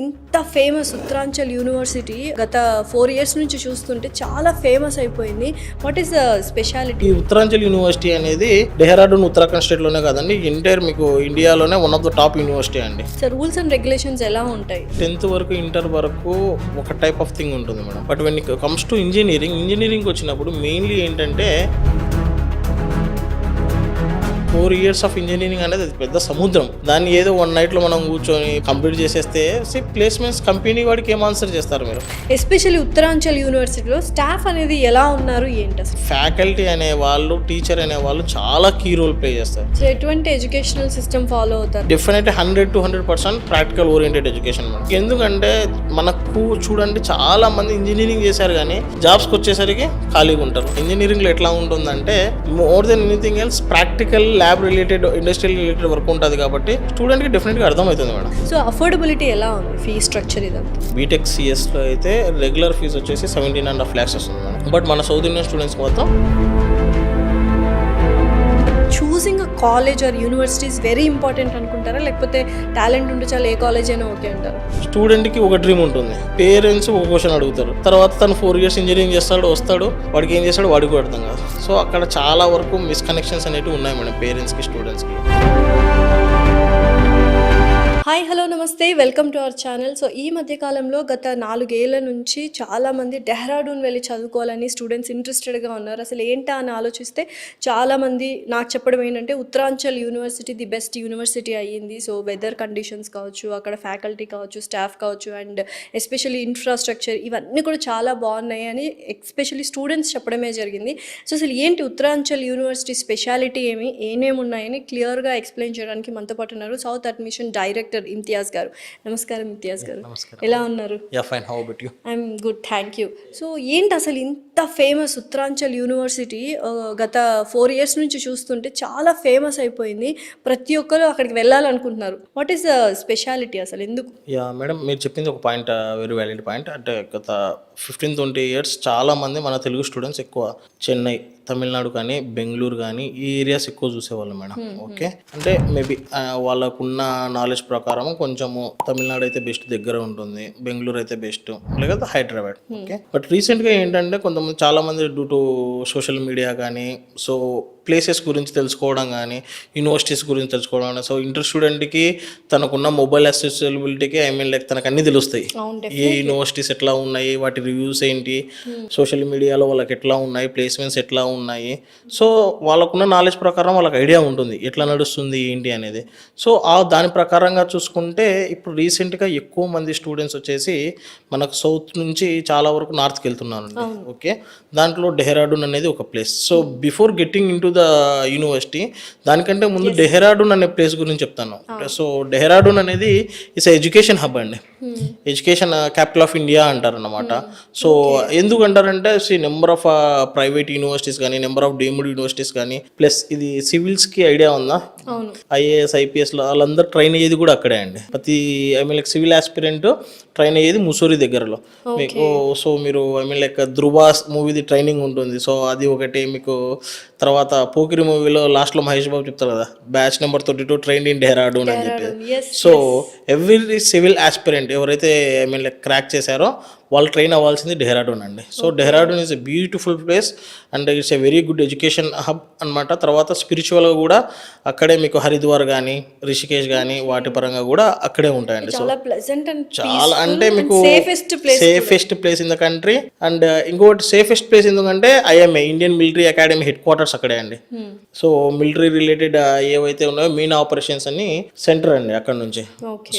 ఇంత famous Uttaranchal university గత 4 years నుంచి చూస్తుంటే చాలా ఫేమస్ అయిపోయింది. What is the speciality? ఈ ఉత్తరాంచల్ యూనివర్సిటీ అనేది డెహ్రాడూన్ ఉత్తరాఖండ్ స్టేట్ లోనే కాదండి, ఇంటర్ మీకు ఇండియాలోనే one of the top university అండి. సార్ రూల్స్ అండ్ రెగ్యులేషన్స్ ఎలా ఉంటాయి? 10th వరకు ఇంటర్ వరకు ఒక టైప్ ఆఫ్ థింగ్ ఉంటుంది madam. But when it comes to engineering వచ్చినప్పుడు మెయిన్లీ ఏంటంటే 4 years ఆఫ్ ఇంజనీరింగ్ అనేది అది పెద్ద సముద్రం. దాన్ని ఏదో 1 night లో మనం కూర్చొని కంప్లీట్ చేసేస్తే ప్లేస్మెంట్స్ కంపెనీ వాడికి ఏం ఆన్సర్ చేస్తారు మీరు? ఎస్పెషల్లీ ఉత్తరాంచల్ యూనివర్సిటీలో స్టాఫ్ అనేది ఎలా ఉన్నారు ఏంటి అసలు? ఫ్యాకల్టీ అనే వాళ్ళు, టీచర్ అనే వాళ్ళు చాలా కీ రోల్ ప్లే చేస్తారు. సో ఎటువంటి ఎడ్యుకేషనల్ సిస్టమ్ ఫాలో అవుతారు? Definitely 100-100% practical oriented education madam. ఎందుకంటే మనకు చూడండి చాలా మంది ఇంజనీరింగ్ చేశారు కానీ జాబ్స్కి వచ్చేసరికి ఖాళీగా ఉంటారు. ఇంజనీరింగ్లో ఎట్లా ఉంటుందంటే more than anything else practical lab related, industrial related work ఉంటుంది కాబట్టి స్టూడెంట్కి డెఫినెట్గా అర్థమవుతుంది మేడం. సో అఫోర్డబిలిటీ ఎలా ఉంది? ఫీ స్ట్రక్చర్ ఇదంతా బీటెక్ సిఎస్లో అయితే రెగ్యులర్ ఫీజు వచ్చేసి 17.5 lakhs వస్తుంది మేడం. బట్ మన సౌత్ ఇండియన్ స్టూడెంట్స్కి మొత్తం choosing college are university is very important అనుకుంటారా, లేకపోతే టాలెంట్ ఉంటే చాలా ఏ కాలేజ్ అయినా ఓకే అంటారు? స్టూడెంట్కి ఒక డ్రీమ్ ఉంటుంది, పేరెంట్స్ ఒక క్వశ్చన్ అడుగుతారు, తర్వాత తను 4 years ఇంజనీరింగ్ చేస్తాడు, వస్తాడు, వాడికి ఏం చేస్తాడు వాడికి అర్థం కాదు. సో అక్కడ చాలా వరకు మిస్కనెక్షన్స్ అనేవి ఉన్నాయి మేడం పేరెంట్స్కి, స్టూడెంట్స్కి. హాయ్ హలో నమస్తే, welcome to our channel. So ఈ మధ్యకాలంలో గత 4 ఏళ్ల నుంచి చాలామంది డెహ్రాడూన్ వెళ్ళి చదువుకోవాలని స్టూడెంట్స్ ఇంట్రెస్టెడ్గా ఉన్నారు. అసలు ఏంటా అని ఆలోచిస్తే చాలామంది నాకు చెప్పడం ఏంటంటే Uttaranchal university the best university అయ్యింది. సో వెదర్ కండిషన్స్ కావచ్చు, అక్కడ ఫ్యాకల్టీ కావచ్చు, స్టాఫ్ కావచ్చు, అండ్ ఎస్పెషల్లీ ఇన్ఫ్రాస్ట్రక్చర్ ఇవన్నీ కూడా చాలా బాగున్నాయి అని ఎస్పెషల్లీ స్టూడెంట్స్ చెప్పడమే జరిగింది. సో అసలు ఏంటి ఉత్తరాంచల్ యూనివర్సిటీ స్పెషాలిటీ ఏమేమి ఉన్నాయని క్లియర్గా ఎక్స్ప్లెయిన్ చేయడానికి మనతో పాటు ఉన్నారు సౌత్ అడ్మిషన్ డైరెక్టర్ ఇంతియాజ్ గారు. నమస్కారం ఇంతియాజ్ గారు, ఎలా ఉన్నారు? I'm good, thank you. So ఏంటి అసలు ఇంత ఫేమస్ ఉత్తరాంచల్ యూనివర్సిటీ గత 4 years నుంచి చూస్తుంటే చాలా ఫేమస్ అయిపోయింది. ప్రతి ఒక్కరు అక్కడికి వెళ్ళాలనుకుంటున్నారు. వాట్ ఈస్ ద స్పెషాలిటీ అసలు, ఎందుకు? యా మేడం, మీరు చెప్పింది ఒక పాయింట్, వెరీ వ్యాలిడ్ పాయింట్. అంటే గత 15-20 years చాలా మంది మన తెలుగు స్టూడెంట్స్ ఎక్కువ చెన్నై, తమిళనాడు కానీ, బెంగళూరు కానీ ఈ ఏరియాస్ ఎక్కువ చూసేవాళ్ళు మేడం. ఓకే, అంటే మేబీ వాళ్ళకున్న నాలెడ్జ్ ప్రకారం కొంచెము తమిళనాడు అయితే బెస్ట్ దగ్గర ఉంటుంది, బెంగళూరు అయితే బెస్ట్, లేకపోతే హైదరాబాద్. ఓకే, బట్ రీసెంట్గా ఏంటంటే కొంతమంది చాలా మంది డ్యూ టు సోషల్ మీడియా కానీ, సో ప్లేసెస్ గురించి తెలుసుకోవడం కానీ, యూనివర్సిటీస్ గురించి తెలుసుకోవడం కానీ, సో ఇంటర్ స్టూడెంట్కి తనకున్న మొబైల్ యాక్సెసిబిలిటీకి లైక్ తనకు అన్నీ తెలుస్తాయి. ఏ యూనివర్సిటీస్ ఎట్లా ఉన్నాయి, వాటి రివ్యూస్ ఏంటి, సోషల్ మీడియాలో వాళ్ళకి ఎట్లా ఉన్నాయి, ప్లేస్మెంట్స్ ఎట్లా ఉన్నాయి, సో వాళ్ళకున్న నాలెడ్జ్ ప్రకారం వాళ్ళకి ఐడియా ఉంటుంది ఎట్లా నడుస్తుంది ఏంటి అనేది. సో దాని ప్రకారంగా చూసుకుంటే ఇప్పుడు రీసెంట్గా ఎక్కువ మంది స్టూడెంట్స్ వచ్చేసి మనకు సౌత్ నుంచి చాలా వరకు నార్త్కి వెళ్తున్నారు. ఓకే, దాంట్లో డెహ్రాడూన్ అనేది ఒక place. So before getting in to the university, దానికంటే ముందు డెహ్రాడూన్ అనే ప్లేస్ గురించి చెప్తాను. సో డెహ్రాడూన్ అనేది ఇట్స్ ఎడ్యుకేషన్ హబ్ అండి, ఎడ్యుకేషన్ క్యాపిటల్ ఆఫ్ ఇండియా అంటారు అన్నమాట. సో ఎందుకు అంటారంటే నెంబర్ ఆఫ్ ప్రైవేట్ యూనివర్సిటీస్ కానీ, నెంబర్ ఆఫ్ డీమ్డ్ యూనివర్సిటీస్ కానీ, ప్లస్ ఇది సివిల్స్కి ఐడియా ఉందా, ఐఏఎస్ ఐపీఎస్ వాళ్ళందరూ ట్రైన్ అయ్యేది కూడా అక్కడే అండి. ప్రతి లైక్ సివిల్ ఆస్పిరెంట్ ట్రైన్ అయ్యేది ముసూరి దగ్గరలో మీకు. సో మీరు లైక్ ధృవ మూవీది ట్రైనింగ్ ఉంటుంది, సో అది ఒకటి మీకు. తర్వాత పోకిరి మూవీలో లాస్ట్లో మహేష్ బాబు చెప్తారు కదా, batch number 32 train in Dehradun అని చెప్పి. సో ఎవ్రీ సివిల్ ఆస్పిరెంట్ ఎవరైతే లైక్ క్రాక్ చేశారో వాళ్ళు ట్రైన్ అవ్వాల్సింది డెహ్రాడూన్ అండి. So Dehradun is a beautiful place and it's a very good education hub అనమాట. తర్వాత స్పిరిచువల్గా కూడా అక్కడే మీకు హరిద్వార్ కానీ, రిషికేష్ కానీ వాటి పరంగా కూడా అక్కడే ఉంటాయండి. సో చాలా అంటే మీకు safest place in the country. And ఇంకోటి సేఫెస్ట్ ప్లేస్ ఎందుకంటే IMA, Indian military academy head quarters అక్కడే అండి. సో మిలిటరీ రిలేటెడ్ ఏవైతే ఉన్నాయో మెయిన్ ఆపరేషన్స్ అన్ని సెంటర్ అండి అక్కడ నుంచి.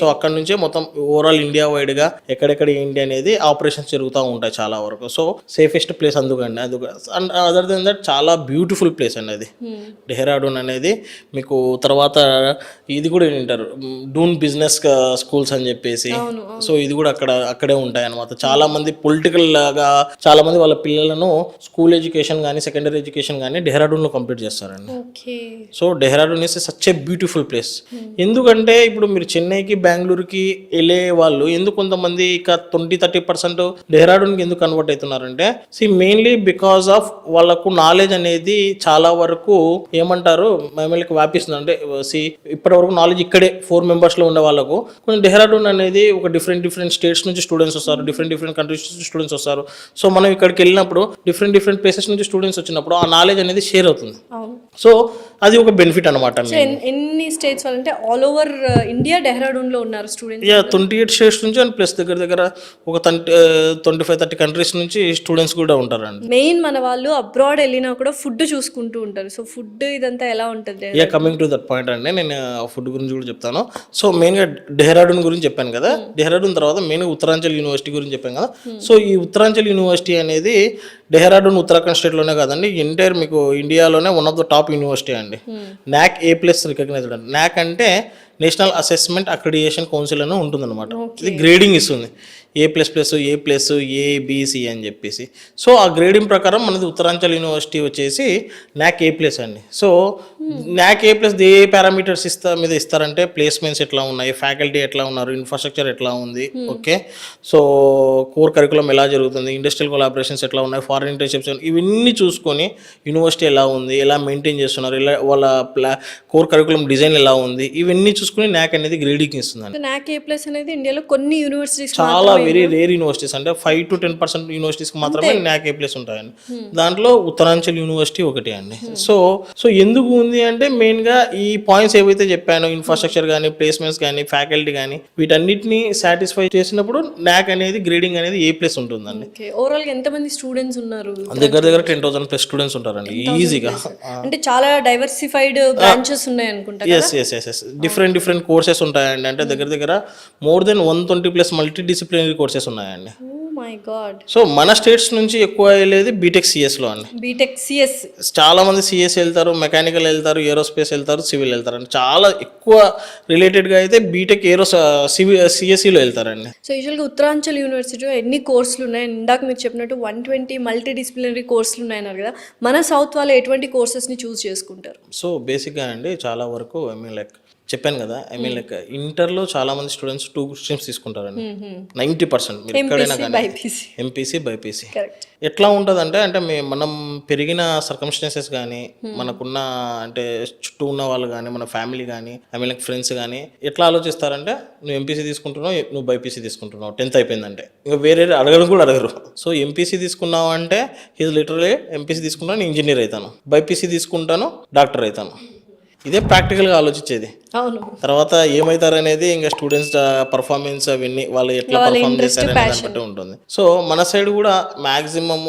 సో అక్కడ నుంచే మొత్తం ఓవరాల్ ఇండియా వైడ్ గా ఎక్కడెక్కడ ఏంటి అనేది ఆపరేషన్స్ జరుగుతూ ఉంటాయి చాలా వరకు. సో సేఫెస్ట్ ప్లేస్ అందుకండి. అండ్ అదర్ దెన్ దట్ చాలా బ్యూటిఫుల్ ప్లేస్ అండి అది డెహ్రాడూన్ అనేది మీకు. తర్వాత ఇది కూడా ఏంటారు డూన్ బిజినెస్ స్కూల్స్ అని చెప్పేసి, సో ఇది కూడా అక్కడే ఉంటాయి అనమాట. చాలా మంది పొలిటికల్ లాగా చాలా మంది వాళ్ళ పిల్లలను స్కూల్ ఎడ్యుకేషన్ కానీ, సెకండరీ ఎడ్యుకేషన్ కానీ డెహ్రాడూన్ లో కంప్లీట్ చేస్తారండి. So Dehradun is such a beautiful place. ఎందుకంటే ఇప్పుడు మీరు చెన్నైకి, బెంగళూరుకి వెళ్ళే వాళ్ళు ఎందుకు కొంతమంది ఇక 20-30% డెహ్రాడూన్కి ఎందుకు కన్వర్ట్ అవుతున్నారంటే మెయిన్లీ బికాస్ ఆఫ్ వాళ్ళకు నాలెడ్జ్ అనేది చాలా వరకు ఏమంటారు మమ్మల్కి వ్యాపిస్తుంది. అంటే ఇప్పటి వరకు నాలెడ్జ్ ఇక్కడే 4 members లో ఉండే వాళ్ళకు కొంచెం డెహ్రాడూన్ అనేది ఒక డిఫరెంట్ స్టేట్స్ నుంచి స్టూడెంట్స్ వస్తారు, డిఫరెంట్ కంట్రీస్ నుంచి స్టూడెంట్స్ వస్తారు. సో మనం ఇక్కడికి వెళ్ళినప్పుడు డిఫరెంట్ ప్లేసెస్ నుంచి స్టూడెంట్స్ వచ్చినప్పుడు ఆ నాలెడ్జ్ అనేది షేర్ అవుతుంది. సో అది ఒక బెనిఫిట్ అనమాట. ఎన్ని స్టేట్స్ వాళ్ళంటే ఆల్ ఓవర్ ఇండియా డెహ్రాడూన్లో ఉన్నారు స్టూడెంట్స్? 28 స్టేట్స్ నుంచి అండ్ ప్లస్ దగ్గర ఒక 25-30 కంట్రీస్ నుంచి స్టూడెంట్స్ కూడా ఉంటారండి. మెయిన్ మన వాళ్ళు అబ్రాడ్ వెళ్ళినా కూడా ఫుడ్ చూసుకుంటూ ఉంటారు. సో ఫుడ్ ఇదంతా ఎలా ఉంటుంది? కమింగ్ టు దట్ పాయింట్ అండి, నేను ఫుడ్ గురించి కూడా చెప్తాను. సో మెయిన్గా డెహ్రాడూన్ గురించి చెప్పాను కదా, డెహ్రాడూన్ తర్వాత మెయిన్గా ఉత్తరాంచల్ యూనివర్సిటీ గురించి చెప్పాను కదా. సో ఈ ఉత్తరాంచల్ యూనివర్సిటీ అనేది డెహ్రాడూన్ ఉత్తరాఖండ్ స్టేట్లోనే కాదండి, ఎంటైర్ మీకు ఇండియాలోనే one of the top university అండి. NAC A+ రికగ్నైజ్డ్ అండి. NAC అంటే నేషనల్ అసెస్మెంట్ అక్రిడియేషన్ కౌన్సిల్ అని ఉంటుందన్నమాట. ఇది గ్రేడింగ్ ఇస్తుంది, A++, A, B, C అని చెప్పేసి. సో ఆ గ్రేడింగ్ ప్రకారం మనది ఉత్తరాంచల్ యూనివర్సిటీ వచ్చేసి NAC A+ అండి. So NAC A+ A parameters ఇస్తారంటే ప్లేస్మెంట్స్ ఎట్లా ఉన్నాయి, ఫ్యాకల్టీ ఎట్లా ఉన్నారు, ఇన్ఫ్రాస్ట్రక్చర్ ఎట్లా ఉంది, ఓకే. సో కోర్ కరికులం ఎలా జరుగుతుంది, ఇండస్ట్రియల్ కొలాబరేషన్స్ ఎట్లా ఉన్నాయి, ఫారిన్ ఇంటర్న్షిప్స్, ఇవన్నీ చూసుకొని యూనివర్సిటీ ఎలా ఉంది, ఎలా మెయింటైన్ చేస్తున్నారు, ఎలా వాళ్ళ కోర్ కరికులం డిజైన్ ఎలా ఉంది, ఇవన్నీ చూసుకుని NAC అనేది గ్రేడింగ్ ఇస్తుందండి. NAC A+ అనేది ఇండియాలో కొన్ని యూనివర్సిటీస్, చాలా వెరీ రేర్ యూనివర్సిటీస్, అంటే 5 to 10% యూనివర్సిటీస్కి మాత్రమే NAC A+ ఉంటాయండి. దాంట్లో ఉత్తరాంచల్ యూనివర్సిటీ ఒకటి అండి. సో ఎందుకు ఉంది అంటే మెయిన్గా ఈ పాయింట్స్ ఏవైతే చెప్పానో, ఇన్ఫ్రాస్ట్రక్చర్ కానీ, ప్లేస్మెంట్స్ కానీ, ఫ్యాకల్టీ కానీ, వీటన్నిటిని సాటిస్ఫై చేసినప్పుడు NAC అనేది గ్రేడింగ్ అనేది A+ ఉంటుందండి. ఓవరాల్ గా ఎంతమంది స్టూడెంట్స్ ఉన్నారు? దగ్గర 10,000+ స్టూడెంట్స్ ఉంటారండి ఈజీగా. అంటే చాలా డైవర్సిఫైడ్ బ్రాంచెస్ ఉన్నాయి అనుకుంటా. ఎస్ డిఫరెంట్ కోర్సెస్ ఉంటాయండి. అంటే దగ్గర more than 120+ multi disciplinary courses ఉన్నాయండి. My god. సో మన స్టేట్స్ నుంచి ఎక్కువ వెళ్ళేది బీటెక్ సిఎస్లో అండి. బీటెక్ సిఎస్ చాలా మంది సిఎస్ వెళ్తారు, మెకానికల్ వెళ్తారు, ఏరోస్పేస్ వెళ్తారు, సివిల్ వెళ్తారు అండి. చాలా ఎక్కువ రిలేటెడ్గా అయితే బీటెక్ సిఎస్సిలో వెళ్తారండి. సో యూజువల్గా ఉత్తరాంచల్ యూనివర్సిటీలో ఎన్ని కోర్సులు ఉన్నాయి? ఇందాక మీరు చెప్పినట్టు 120 మల్టీ డిసిప్లినరీ కోర్సులు ఉన్నాయన్నారు కదా, మన సౌత్ వాళ్ళు ఎటువంటి కోర్సెస్ని చూస్ చేసుకుంటారు? సో బేసిక్గా అండి చాలా వరకు చెప్పాను కదా, ఇంటర్లో చాలా మంది స్టూడెంట్స్ 2 స్ట్రీమ్స్ తీసుకుంటారండి. 90% మీరు ఎక్కడైనా కానీ ఎంపీసీ బైపీసీ. ఎట్లా ఉంటుందంటే అంటే మనం పెరిగిన సర్కమ్స్టాన్సెస్ కానీ, మనకున్న అంటే చుట్టూ ఉన్న వాళ్ళు కానీ, మన ఫ్యామిలీ కానీ, ఫ్రెండ్స్ కానీ ఎట్లా ఆలోచిస్తారంటే నువ్వు ఎంపీసీ తీసుకుంటున్నావు, నువ్వు బైపీసీ తీసుకుంటున్నావు, 10th అయిపోయిందంటే ఇంకా వేరే అడగడం కూడా అడగరు. సో ఎంపీసీ తీసుకున్నావు అంటే ఇది లిటరలీ ఎంపీసీ తీసుకుంటాను ఇంజనీర్ అవుతాను, బైపీసీ తీసుకుంటాను డాక్టర్ అవుతాను. ఇదే ప్రాక్టికల్గా ఆలోచించేది. అవును. తర్వాత ఏమవుతారనేది ఇంకా స్టూడెంట్స్ పర్ఫార్మెన్స్ అవన్నీ వాళ్ళు ఎట్లా పర్ఫార్మ్ చేస్తారనే దాన్ని బట్టి ఉంటుంది. సో మన సైడ్ కూడా మ్యాక్సిమమ్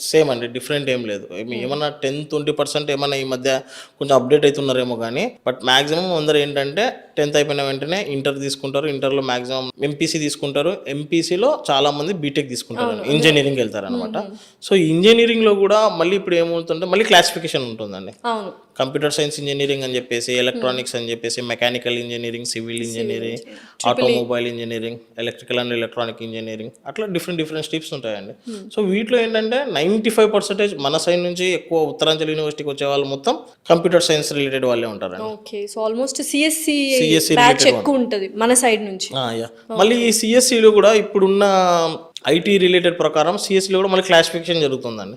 సేమ్ అండి, డిఫరెంట్ ఏం లేదు. ఏమన్నా 10-20% ఏమన్నా ఈ మధ్య కొంచెం అప్డేట్ అవుతున్నారేమో కానీ, బట్ మ్యాక్సిమం అందరూ ఏంటంటే 10th అయిపోయిన వెంటనే ఇంటర్ తీసుకుంటారు, ఇంటర్లో మ్యాక్సిమం ఎంపీసీ తీసుకుంటారు, ఎంపీసీలో చాలా మంది బీటెక్ తీసుకుంటారు, ఇంజనీరింగ్ వెళ్తారు అనమాట. సో ఇంజనీరింగ్లో కూడా మళ్ళీ ఇప్పుడు ఏమవుతుంటే మళ్ళీ క్లాసిఫికేషన్ ఉంటుందండి. కంప్యూటర్ సైన్స్ ఇంజనీరింగ్ అని చెప్పేసి, ఎలక్ట్రానిక్స్ అని చెప్పేసి, mechanical engineering, civil engineering, automobile engineering, electrical and electronic engineering, అట్లా డిఫరెంట్ స్ట్రీమ్స్ ఉంటాయండి. సో వీటిలో ఏంటంటే 95% మన సైడ్ నుంచి ఎక్కువ ఉత్తరాంచల్ యూనివర్సిటీకి వచ్చే వాళ్ళు మొత్తం కంప్యూటర్ సైన్స్ రిలేటెడ్ వాళ్ళే ఉంటారండి. Okay. So almost CSC batch ఎక్కువ ఉంటుంది మన సైడ్ నుంచి. మళ్ళీ ఈ సిఎస్సిలో కూడా ఇప్పుడున్న ఐటీ రిలేటెడ్ ప్రకారం సిఎస్సిలో కూడా మళ్ళీ క్లాసిఫికేషన్ జరుగుతుందండి.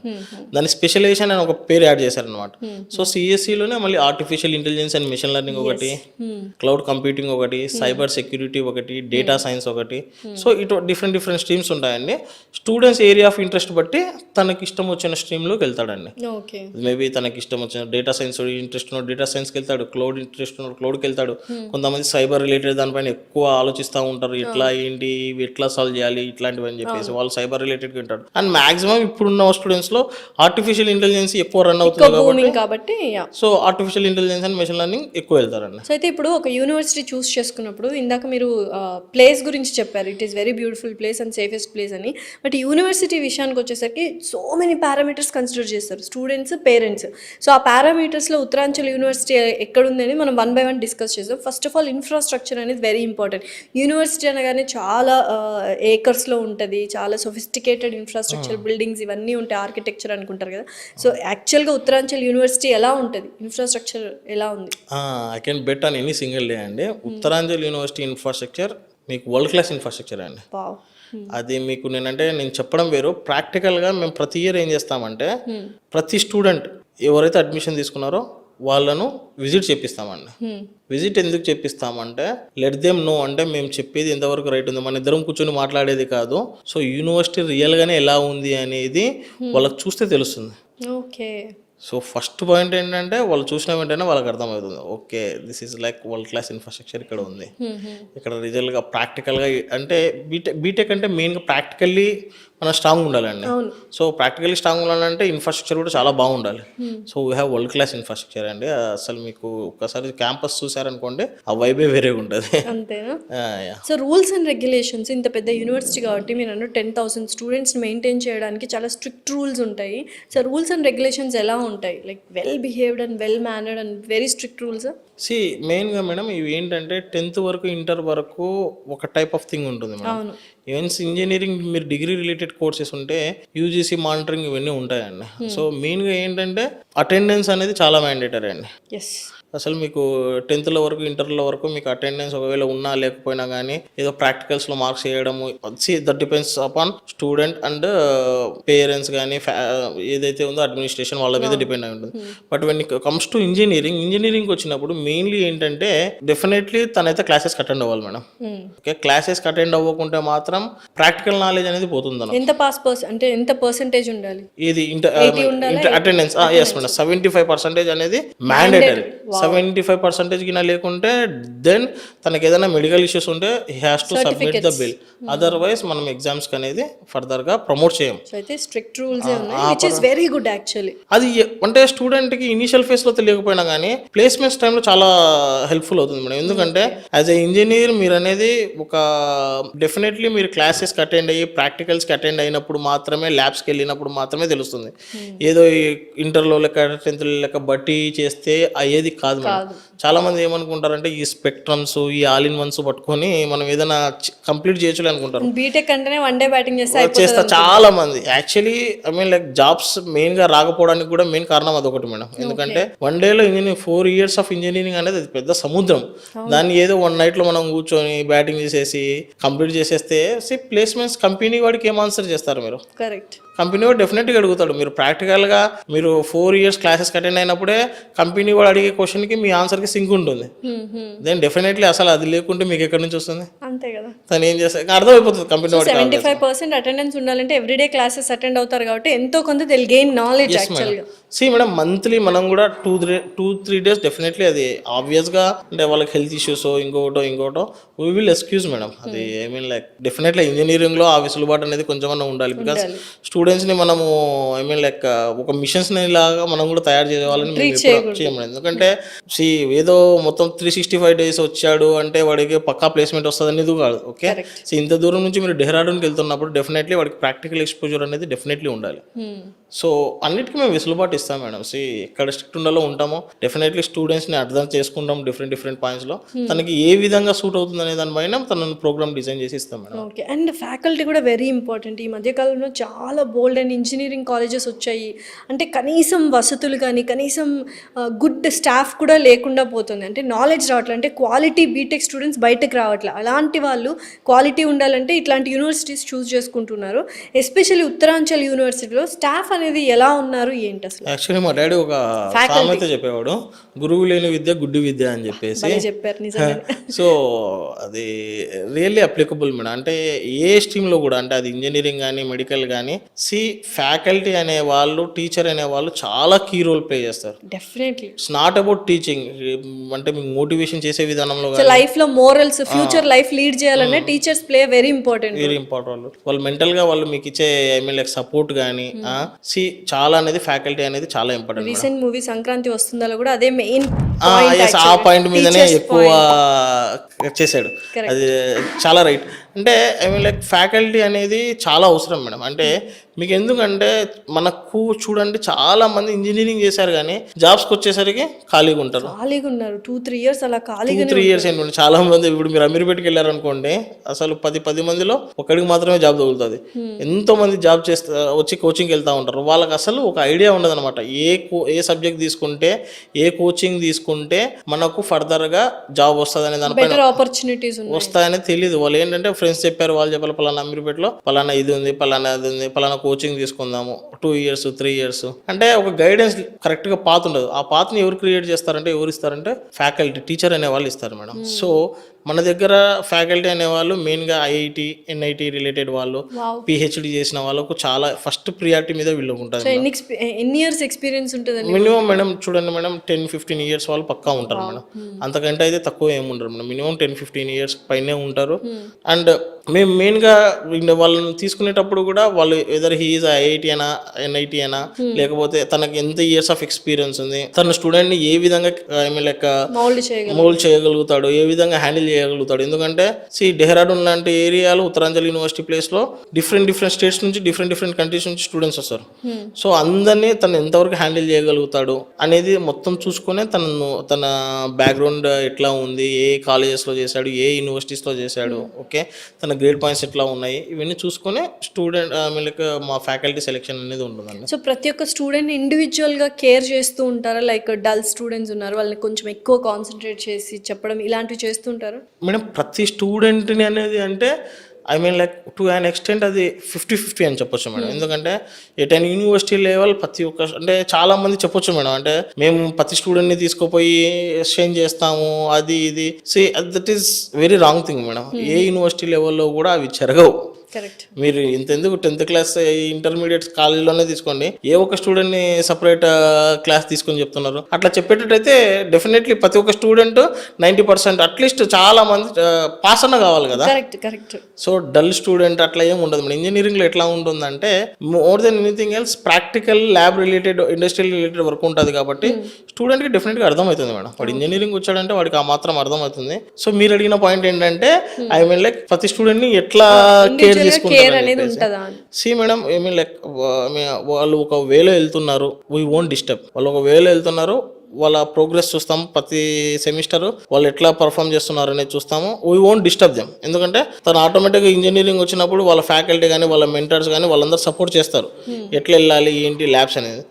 దాని స్పెషలైజేషన్ అని ఒక పేరు యాడ్ చేశారనమాట. సో సిఎస్సిలోనే మళ్ళీ artificial intelligence and machine learning ఒకటి, క్లౌడ్ కంప్యూటింగ్ ఒకటి, సైబర్ సెక్యూరిటీ ఒకటి, డేటా సైన్స్ ఒకటి. సో ఇటు డిఫరెంట్ స్ట్రీమ్స్ ఉంటాయండి. స్టూడెంట్స్ ఏరియా ఆఫ్ ఇంట్రెస్ట్ బట్టి తనకి ఇష్టం వచ్చిన స్ట్రీమ్లోకి వెళ్తాడండి. మేబీ తనకి ఇష్టం వచ్చిన డేటా సైన్స్ ఇంట్రెస్ట్ ఉన్న డేటా సైన్స్కి వెళ్తాడు, క్లౌడ్ ఇంట్రెస్ట్ ఉన్న క్లౌడ్కి వెళ్తాడు. కొంతమంది సైబర్ రిలేటెడ్ దానిపైన ఎక్కువ ఆలోచిస్తూ ఉంటారు, ఎట్లా ఏంటి ఇవి ఎట్లా సాల్వ్ చేయాలి ఇట్లాంటివి అని చెప్పి వాళ్ళు సైబర్ రిలేటెడ్ ఉంటారు. అండ్ మాక్సిమం ఇప్పుడున్న స్టూడెంట్స్ లో ఆర్టిఫిషియల్ ఇంటెలిజెన్స్ ఎక్కువ రన్ అవుతుంది కాబట్టి so artificial intelligence and machine learning ఎక్కువ వెళ్తారండి. సో అయితే ఇప్పుడు ఒక యూనివర్సిటీ చూస్ చేసుకున్నప్పుడు ఇందాక మీరు ప్లేస్ గురించి చెప్పారు, it is very beautiful place and safest place అని. బట్ యూనివర్సిటీ విషయానికి వచ్చేసరికి సో మెనీ పారామీటర్స్ కన్సిడర్ చేస్తారు స్టూడెంట్స్, పేరెంట్స్. సో ఆ పారామీటర్స్లో ఉత్తరాంచల్ యూనివర్సిటీ ఎక్కడుందని మనం 1 by 1 డిస్కస్ చేస్తాం. ఫస్ట్ ఆఫ్ ఆల్ ఇన్ఫ్రాస్ట్రక్చర్ అనేది వెరీ ఇంపార్టెంట్. యూనివర్సిటీ అనగానే చాలా ఏకర్స్లో ఉంటుంది, చాలా సొఫిస్టికేటెడ్ ఇన్ఫ్రాస్ట్రక్చర్, బిల్డింగ్స్ ఇవన్నీ ఉంటాయి, ఆర్కిటెక్చర్ అనుకుంటారు కదా. సో యాక్చువల్గా ఉత్తరాంచల్ యూనివర్సిటీ ఎలా ఉంటుంది, ఇన్ఫ్రాస్ట్రక్చర్ ఎలా ఉంది? I can bet on any single day అండి. ఉత్తరాంచల్ యూనివర్సిటీ ఇన్ఫ్రాస్ట్రక్చర్ మీకు వరల్డ్ క్లాస్ ఇన్ఫ్రాస్ట్రక్చర్ అండి. వావ్. అది మీకు నేను చెప్పడం వేరు, ప్రాక్టికల్గా మేము ప్రతి ఇయర్ ఏం చేస్తామంటే ప్రతి స్టూడెంట్ ఎవరైతే అడ్మిషన్ తీసుకున్నారో వాళ్ళను విజిట్ చేపిస్తామండి. విజిట్ ఎందుకు చేపిస్తామంటే లెట్ దెమ్ నో, అంటే మేము చెప్పేది ఎంతవరకు రైట్ ఉంది, మన ఇద్దరం కూర్చొని మాట్లాడేది కాదు. సో యూనివర్సిటీ రియల్గానే ఎలా ఉంది అనేది వాళ్ళకి చూస్తే తెలుస్తుంది. ఓకే. సో ఫస్ట్ పాయింట్ ఏంటంటే వాళ్ళు చూసిన వెంటనే వాళ్ళకి అర్థమవుతుంది, okay this is like world class infrastructure ఇక్కడ ఉంది. ఇక్కడ రిజల్ట్గా ప్రాక్టికల్గా అంటే బీటెక్ అంటే మెయిన్గా ప్రాక్టికల్లీ మనం స్ట్రాంగ్ ఉండాలండి. సో ప్రాక్టికల్లీ స్ట్రాంగ్ ఉండాలంటే ఇన్ఫ్రాస్ట్రక్చర్ కూడా చాలా బాగుండాలి. So we have world class infrastructure అండి. అసలు మీకు ఒక్కసారి క్యాంపస్ చూసారనుకోండి ఆ వైబే వేరేగా ఉంటుంది. అంతేనా? సో రూల్స్ అండ్ రెగ్యులేషన్స్, ఇంత పెద్ద యూనివర్సిటీ కాబట్టి మీరు అన్న 10,000 స్టూడెంట్స్ మెయింటైన్ చేయడానికి చాలా స్ట్రిక్ట్ రూల్స్ ఉంటాయి. సో రూల్స్ అండ్ రెగ్యులేషన్స్ ఎలా ఉంటాయి? Like well behaved and well mannered and very strict rules. మెయిన్గా మేడం ఇవి ఏంటంటే 10th వరకు ఇంటర్ వరకు ఒక టైప్ ఆఫ్ థింగ్ ఉంటుంది మేడం. ఈవెన్స్ ఇంజనీరింగ్ మీరు డిగ్రీ రిలేటెడ్ కోర్సెస్ ఉంటే యూజీసీ మానిటరింగ్ ఇవన్నీ ఉంటాయండి. సో మెయిన్గా ఏంటంటే అటెండెన్స్ అనేది చాలా మ్యాండేటరీ అండి. అసలు మీకు 10th వరకు ఇంటర్లో వరకు మీకు అటెండెన్స్ ఒకవేళ ఉన్నా లేకపోయినా కానీ ఏదో ప్రాక్టికల్స్లో మార్క్స్ చేయడము, that depends upon student and parents కానీ ఏదైతే ఉందో అడ్మినిస్ట్రేషన్ వాళ్ళ మీద డిపెండ్ అయి ఉంటుంది. But when comes to engineering వచ్చినప్పుడు మెయిన్లీ ఏంటంటే డెఫినెట్లీ తనైతే క్లాసెస్కి అటెండ్ అవ్వాలి మేడం. ఓకే, క్లాసెస్కి అటెండ్ అవ్వకుంటే మాత్రం ప్రాక్టికల్ నాలెడ్జ్ అనేది పోతుంది. ఎంత పర్సెంటేజ్ ఉండాలి? ఇది అటెండెన్స్? ఎస్ మేడం, 75% అనేది మ్యాండేటరీ. 75% కింద లేకుంటే దెన్ తనకి ఏదైనా మెడికల్ ఇష్యూస్ ఉంటే he has to submit the bill. Otherwise మనం ఎగ్జామ్స్ అనేది ఫర్దర్ గా ప్రమోట్ చేయం. Strict rules very good actually. అది అంటే స్టూడెంట్ కి ఇనిషియల్ ఫేజ్ లో తెలియకపోయినా కానీ ప్లేస్మెంట్స్ టైంలో చాలా హెల్ప్ఫుల్ అవుతుంది మేడం. ఎందుకంటే యాజ్ ఎ ఇంజనీర్ మీరు అనేది ఒక డెఫినెట్లీ మీరు క్లాసెస్ కి అటెండ్ అయ్యి ప్రాక్టికల్స్ కి అటెండ్ అయినప్పుడు మాత్రమే, ల్యాబ్స్ కి వెళ్ళినప్పుడు మాత్రమే తెలుస్తుంది. ఏదో ఇంటర్లో లెక్క 10th లెక్క బట్టి చేస్తే అయ్యేది కాదు మేడం. చాలా మంది ఏమనుకుంటారంటే ఈ స్పెక్ట్రమ్స్, ఈ ఆల్ ఇన్ వన్స్ పట్టుకొని మనం ఏదైనా కంప్లీట్ చేయొచ్చు అనుకుంటారు. బీటెక్ అంటేనే వన్ డే బ్యాటింగ్ చేస్తా చాలా మంది. Actually I mean like jobs main గా రాకపోవడానికి కూడా మెయిన్ కారణం అదొకటి మేడం. ఎందుకంటే 1 డేలో ఇంజనీరింగ్ 4 years ఆఫ్ ఇంజనీరింగ్ అనేది అది పెద్ద సముద్రం. దాన్ని ఏదో 1 night లో మనం కూర్చొని బ్యాటింగ్ చేసేసి కంప్లీట్ చేసేస్తే ప్లేస్మెంట్స్ కంపెనీ వాడికి ఏం ఆన్సర్ చేస్తారు మీరు? కరెక్ట్. కంపెనీ వాడు డెఫినెట్గా అడుగుతాడు. మీరు ప్రాక్టికల్గా మీరు 4 years క్లాసెస్ అటెండ్ అయినప్పుడే కంపెనీ వాడు అడిగే క్వశ్చన్కి మీ ఆన్సర్కి సింక్ ఉంటుంది. దెన్ డెఫినెట్లీ అసలు అది లేకుంటే మీకు ఎక్కడి నుంచి వస్తుంది? అంతే కదా. తను ఏం చేస్తారు అర్థమైపోతుంది కంపెనీ వాడు. 75% అటెండెన్స్ ఉండాలంటే ఎవ్రీడే క్లాసెస్ అటెండ్ అవుతారు కాబట్టి ఎంతో కొంత దిల్ గెయిన్ నాలెడ్జ్ యాక్చువల్గా. మేడం మంత్లీ మనం కూడా 2-3 days డెఫినెట్లీ అది ఆబ్వియస్గా అంటే వాళ్ళకి హెల్త్ ఇష్యూస్ ఇంకోటో వీ విల్ ఎక్స్క్యూజ్ మేడం. అది ఐ మీన్ లైక్ డెఫినెట్లీ ఇంజనీరింగ్లో ఆ వెసులుబాటు అనేది కొంచెం ఉండాలి. బికాస్ స్టూడెంట్స్ని మనము ఐ మీన్ లైక్ ఒక మిషన్స్ని లాగా మనం కూడా తయారు చేయాలని చేయమని. ఎందుకంటే ఏదో మొత్తం 365 days వచ్చాడు అంటే వాడికి పక్కా ప్లేస్మెంట్ వస్తుంది అనేది కాదు. ఓకే, ఇంత దూరం నుంచి మీరు డెహ్రాడూన్కి వెళ్తున్నప్పుడు డెఫినెట్లీ వాడికి ప్రాక్టికల్ ఎక్స్పోజర్ అనేది డెఫినెట్లీ ఉండాలి. సో అన్నిటికీ మేము వెసులుబాటు ఇస్తాం మేడం. ఎక్కడ స్ట్రిక్ట్ ఉండాలో ఉంటామో డెఫినెట్లీ స్టూడెంట్స్ని అర్థం చేసుకుంటాం డిఫరెంట్ పాయింట్స్లో తనకి ఏ విధంగా సూట్ అవుతుంది అనే దానిపైన తనను ప్రోగ్రామ్ డిజైన్ చేసి ఇస్తాం మేడం. ఓకే, అండ్ ఫ్యాకల్టీ కూడా వెరీ ఇంపార్టెంట్. ఈ మధ్యకాలంలో చాలా బోల్డ్ అండ్ ఇంజనీరింగ్ కాలేజెస్ వచ్చాయి. అంటే కనీసం వసతులు కానీ కనీసం గుడ్ స్టాఫ్ కూడా లేకుండా పోతుంది. అంటే నాలెడ్జ్ రావట్లేదు, అంటే క్వాలిటీ బీటెక్ స్టూడెంట్స్ బయటకు రావట్లేదు. అలాంటి వాళ్ళు క్వాలిటీ ఉండాలంటే ఇట్లాంటి యూనివర్సిటీస్ చూస్ చేసుకుంటున్నారు. ఎస్పెషల్లీ ఉత్తరాంచల్ యూనివర్సిటీలో స్టాఫ్ అనేది ఎలా ఉన్నారు ఏంటి అసలు? యాక్చువల్లీ మా డాడీ ఒక సామెత చెప్పేవాడు, గురువు లేని విద్య గుడ్డి విద్య అని చెప్పేసి చెప్పారు నిజంగా. సో అది రియల్లీ అప్లికబుల్ మేడం. అంటే ఏ స్ట్రీమ్లో కూడా అంటే అది ఇంజనీరింగ్ కానీ మెడికల్ కానీ ఫ్యాకల్టీ అనే వాళ్ళు, టీచర్ అనే వాళ్ళు చాలా కీ రోల్ ప్లే చేస్తారు. Definitely it's not about teaching, అంటే మీకు మోటివేషన్ చేసే విధానంలో లైఫ్ లో మోరల్స్, ఫ్యూచర్ లైఫ్ లీడ్ చేయాలంటే టీచర్స్ ప్లే వెరీ ఇంపార్టెంట్. వాళ్ళు మెంటల్ గా వాళ్ళు మీకు ఇచ్చే ఐ మీన్ లైక్ సపోర్ట్ కానీ చాలా అనేది ఫ్యాకల్టీ అనేది చాలా ఇంపార్టెంట్. రీసెంట్ మూవీ సంక్రాంతి వస్తుందా కూడా అదే మెయిన్ ఆ పాయింట్ మీదనే ఎక్కువ చేశాడు. అది చాలా రైట్. అంటే ఐ మీన్ లైక్ ఫ్యాకల్టీ అనేది చాలా అవసరం మేడం. అంటే మీకు ఎందుకంటే మనకు చూడండి చాలా మంది ఇంజనీరింగ్ చేశారు కానీ జాబ్స్కి వచ్చేసరికి ఖాళీగా ఉంటారు. ఖాళీగా ఉన్నారు 2-3 ఇయర్స్ అలా ఖాళీగా 2-3 ఇయర్స్ ఏంటంటే చాలా మంది ఇప్పుడు మీరు అమీర్పేటకి వెళ్ళారనుకోండి, అసలు 10 మందిలో ఒకడికి మాత్రమే జాబ్ తగులుతుంది. ఎంతో మంది జాబ్ వచ్చి కోచింగ్కి వెళ్తూ ఉంటారు. వాళ్ళకి అసలు ఒక ఐడియా ఉండదు అనమాట. ఏ సబ్జెక్ట్ తీసుకుంటే ఏ కోచింగ్ తీసుకుంటే మనకు ఫర్దర్గా జాబ్ వస్తుంది అనే దానిపైన బెటర్ ఆపర్చునిటీస్ వస్తాయని తెలియదు. వాళ్ళు ఏంటంటే ఫ్రెండ్స్ చెప్పారు, వాళ్ళు చెప్పాలి పలానా అమీర్పేటలో పలానా ఇది ఉంది, పలానా అది ఉంది, పలానా కోచింగ్ తీసుకుందాము 2 ఇయర్స్ 3 ఇయర్స్ అంటే ఒక గైడెన్స్ కరెక్ట్గా పాత్ ఉండదు. ఆ పాత్ని ఎవరు క్రియేట్ చేస్తారంటే ఎవరు ఇస్తారంటే ఫ్యాకల్టీ, టీచర్ అనే వాళ్ళు ఇస్తారు మేడం. సో మన దగ్గర ఫ్యాకల్టీ అనేవాళ్ళు మెయిన్గా ఐఐటి ఎన్ఐటి రిలేటెడ్ వాళ్ళు, పిహెచ్డి చేసిన వాళ్ళకు చాలా ఫస్ట్ ప్రియారిటీ మీద వీళ్ళకి ఉంటుంది. ఎన్ని ఇయర్స్ ఎక్స్పీరియన్స్ ఉంటుందండి? మినిమం మేడం చూడండి మేడం 10-15 ఇయర్స్ వాళ్ళు పక్కా ఉంటారు మేడం. అంతకంటే అయితే తక్కువ ఏమి ఉండరు మేడం. మినిమం 10-15 ఇయర్స్ పైనే ఉంటారు. అండ్ మేము మెయిన్గా వాళ్ళని తీసుకునేటప్పుడు కూడా వాళ్ళు ఎదర్ హీఈస్ ఐఐటి అయినా ఎన్ఐటి అయినా లేకపోతే తనకి ఎంత ఇయర్స్ ఆఫ్ ఎక్స్పీరియన్స్ ఉంది, తన స్టూడెంట్ని ఏ విధంగా మౌల్డ్ చేయగలుగుతాడు, ఏ విధంగా హ్యాండిల్ చేయగలుగుతాడు. ఎందుకంటే డెహ్రాడూన్ లాంటి ఏరియాలో ఉత్తరాంచల్ యూనివర్సిటీ ప్లేస్లో డిఫరెంట్ స్టేట్స్ నుంచి డిఫరెంట్ కంట్రీస్ నుంచి స్టూడెంట్స్ వస్తారు. సో అందరినీ తను ఎంతవరకు హ్యాండిల్ చేయగలుగుతాడు అనేది మొత్తం చూసుకునే తన బ్యాక్గ్రౌండ్ ఎట్లా ఉంది, ఏ కాలేజెస్లో చేశాడు, ఏ యూనివర్సిటీస్లో చేశాడు, ఓకే తన గ్రేడ్ పాయింట్స్ ఎట్లా ఉన్నాయి, ఇవన్నీ చూసుకునే స్టూడెంట్ మా ఫ్యాకల్టీ సెలెక్షన్ అనేది ఉంటుందండి. సో ప్రతి ఒక్క స్టూడెంట్ ఇండివిజువల్గా కేర్ చేస్తూ ఉంటారా? లైక్ డల్ స్టూడెంట్స్ ఉన్నారు, వాళ్ళని కొంచెం ఎక్కువ కాన్సన్ట్రేట్ చేసి చెప్పడం ఇలాంటివి చేస్తుంటారు మేడం. ప్రతి స్టూడెంట్ని అనేది అంటే టు అన్ ఎక్స్టెంట్ అది 50-50 అని చెప్పొచ్చు మేడం. ఎందుకంటే ఎట్ అండ్ యూనివర్సిటీ లెవెల్ ప్రతి ఒక్క అంటే చాలా మంది చెప్పొచ్చు మేడం, అంటే మేము ప్రతి స్టూడెంట్ని తీసుకుపోయి ఎక్స్చేంజ్ చేస్తాము అది ఇది. That is very wrong thing madam. A university లెవెల్లో కూడా అవి జరగవు. కరెక్ట్. మీరు ఇంతెందుకు 10th క్లాస్ ఇంటర్మీడియట్ కాలేజీలోనే తీసుకోండి, ఏ ఒక్క స్టూడెంట్ని సపరేట్ క్లాస్ తీసుకొని చెప్తున్నారు. అట్లా చెప్పేటట్టయితే డెఫినెట్లీ ప్రతి ఒక్క స్టూడెంట్ 90% అట్లీస్ట్ చాలా మంది పాస్ అన్న కావాలి కదా. కరెక్ట్. సో డల్ స్టూడెంట్ అట్లా ఏమి ఉండదు మేడం. ఇంజనీరింగ్లో ఎట్లా ఉంటుందంటే more than anything else practical lab related industrial related work ఉంటుంది కాబట్టి స్టూడెంట్కి డెఫినెట్గా అర్థమవుతుంది మేడం. వాడు ఇంజనీరింగ్ వచ్చాడంటే వాడికి ఆ మాత్రం అర్థమవుతుంది. సో మీరు అడిగిన పాయింట్ ఏంటంటే ప్రతి స్టూడెంట్ని ఎట్లా కేర్ మేడం. వాళ్ళు ఒక వేలో వెళ్తున్నారు, వీ వోంట్ డిస్టర్బ్. వాళ్ళు ఒక వేలో వెళ్తున్నారు, వాళ్ళ ప్రోగ్రెస్ చూస్తాము ప్రతి సెమిస్టర్, వాళ్ళు ఎట్లా పర్ఫామ్ చేస్తున్నారు అనేది చూస్తాము. We won't disturb them. ఎందుకంటే తను ఆటోమేటిక్గా ఇంజనీరింగ్ వచ్చినప్పుడు వాళ్ళ ఫ్యాకల్టీ కానీ వాళ్ళ మెంటర్స్ కానీ వాళ్ళందరూ సపోర్ట్ చేస్తారు ఎట్లా వెళ్ళాలి ఏంటి ల్యాబ్స్ అనేది.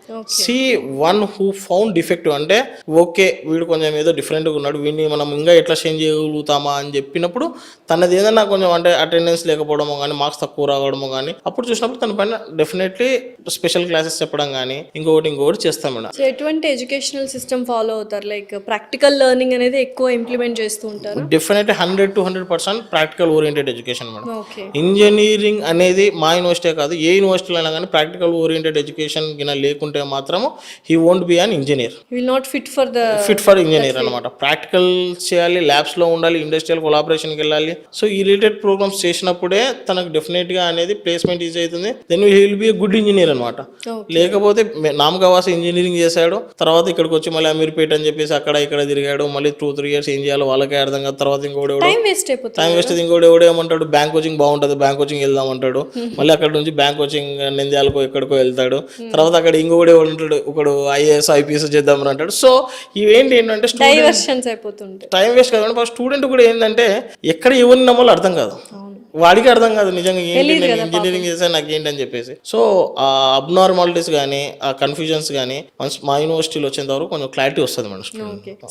వన్ హూ ఫౌండ్ డిఫెక్టివ్ అంటే ఓకే వీడు కొంచెం ఏదో డిఫరెంట్గా ఉన్నాడు, వీడిని మనం ఇంకా ఎట్లా చేంజ్ చేయగలుగుతామా అని చెప్పినప్పుడు తనది ఏదైనా కొంచెం అంటే అటెండెన్స్ లేకపోవడమో కానీ మార్క్స్ తక్కువ రావడమో కానీ అప్పుడు చూసినప్పుడు తన పైన డెఫినెట్లీ స్పెషల్ క్లాసెస్ చెప్పడం కానీ ఇంకొకటి చేస్తాం మేడం. ఎటువంటి ఎడ్యుకేషనల్ సిస్టమ్ ఫాలో అవుతారు? లైక్ ప్రాక్టికల్ లెర్నింగ్ అనేది ఎక్కువ ఇంప్లిమెంట్ చేస్తూ ఉంటారు. Definitely 100% practical oriented education madam. Engineering అనేది మా యూనివర్సిటీ కాదు, ఏ యూనివర్సిటీలో అయినా కానీ ప్రాక్టికల్ ఓరియంటెడ్ ఎడ్యుకేషన్ గిన లేకుంటే మాత్రము he won't be an engineer. Will not fit for engineer అనమాట. ప్రాక్టికల్ చేయాలి, ల్యాబ్స్ లో ఉండాలి, ఇండస్ట్రియల్ కొలాబరేషన్కి వెళ్ళాలి. సో ఈ రిలేటెడ్ ప్రోగ్రామ్స్ చేసినప్పుడే తనకు డెఫినెట్ గా అనేది ప్లేస్మెంట్ ఈజీ అవుతుంది. Then he will be a good engineer అనమాట. లేకపోతే నామకవాసి ఇంజనీరింగ్ చేశాడు, తర్వాత ఇక్కడికి వచ్చి మళ్ళీ అమీర్పేట అని చెప్పేసి అక్కడ ఇక్కడ తిరిగాడు, మళ్ళీ 2-3 ఇయర్స్ ఏం చేయాలో వాళ్ళకే అర్థం కాదు. తర్వాత ఇంకోటి టైం వేస్ట్ ఇంకోటి ఏమంటాడు బ్యాంక్ కోచింగ్ బాగుంటుంది, బ్యాంక్ కోచింగ్ వెళ్దాం అంటాడు. మళ్ళీ అక్కడ నుంచి బ్యాంక్ కోచింగ్ నంద్యాలకు ఎక్కడికో వెళ్తాడు. తర్వాత అక్కడ ఇంకోటి ఉంటాడు, ఒకడు IAS IPS చేద్దామని అంటాడు. సో ఇవేంటి ఏంటంటే టైం వేస్ట్ కాదు. స్టూడెంట్ కూడా ఏంటంటే ఎక్కడ ఎవరిని నమ్మాలో అర్థం కాదు, వాడికి అర్థం కాదు నిజంగా ఏంటి నేను ఇంజనీరింగ్ చేశాను నాకు ఏంటి అని చెప్పేసి. సో ఆ అబ్నార్మాలిటీస్ కానీ ఆ కన్ఫ్యూజన్స్ కానీ మా యూనివర్సిటీలో వచ్చేంత వరకు కొంచెం క్లారిటీ వస్తుంది మేడం.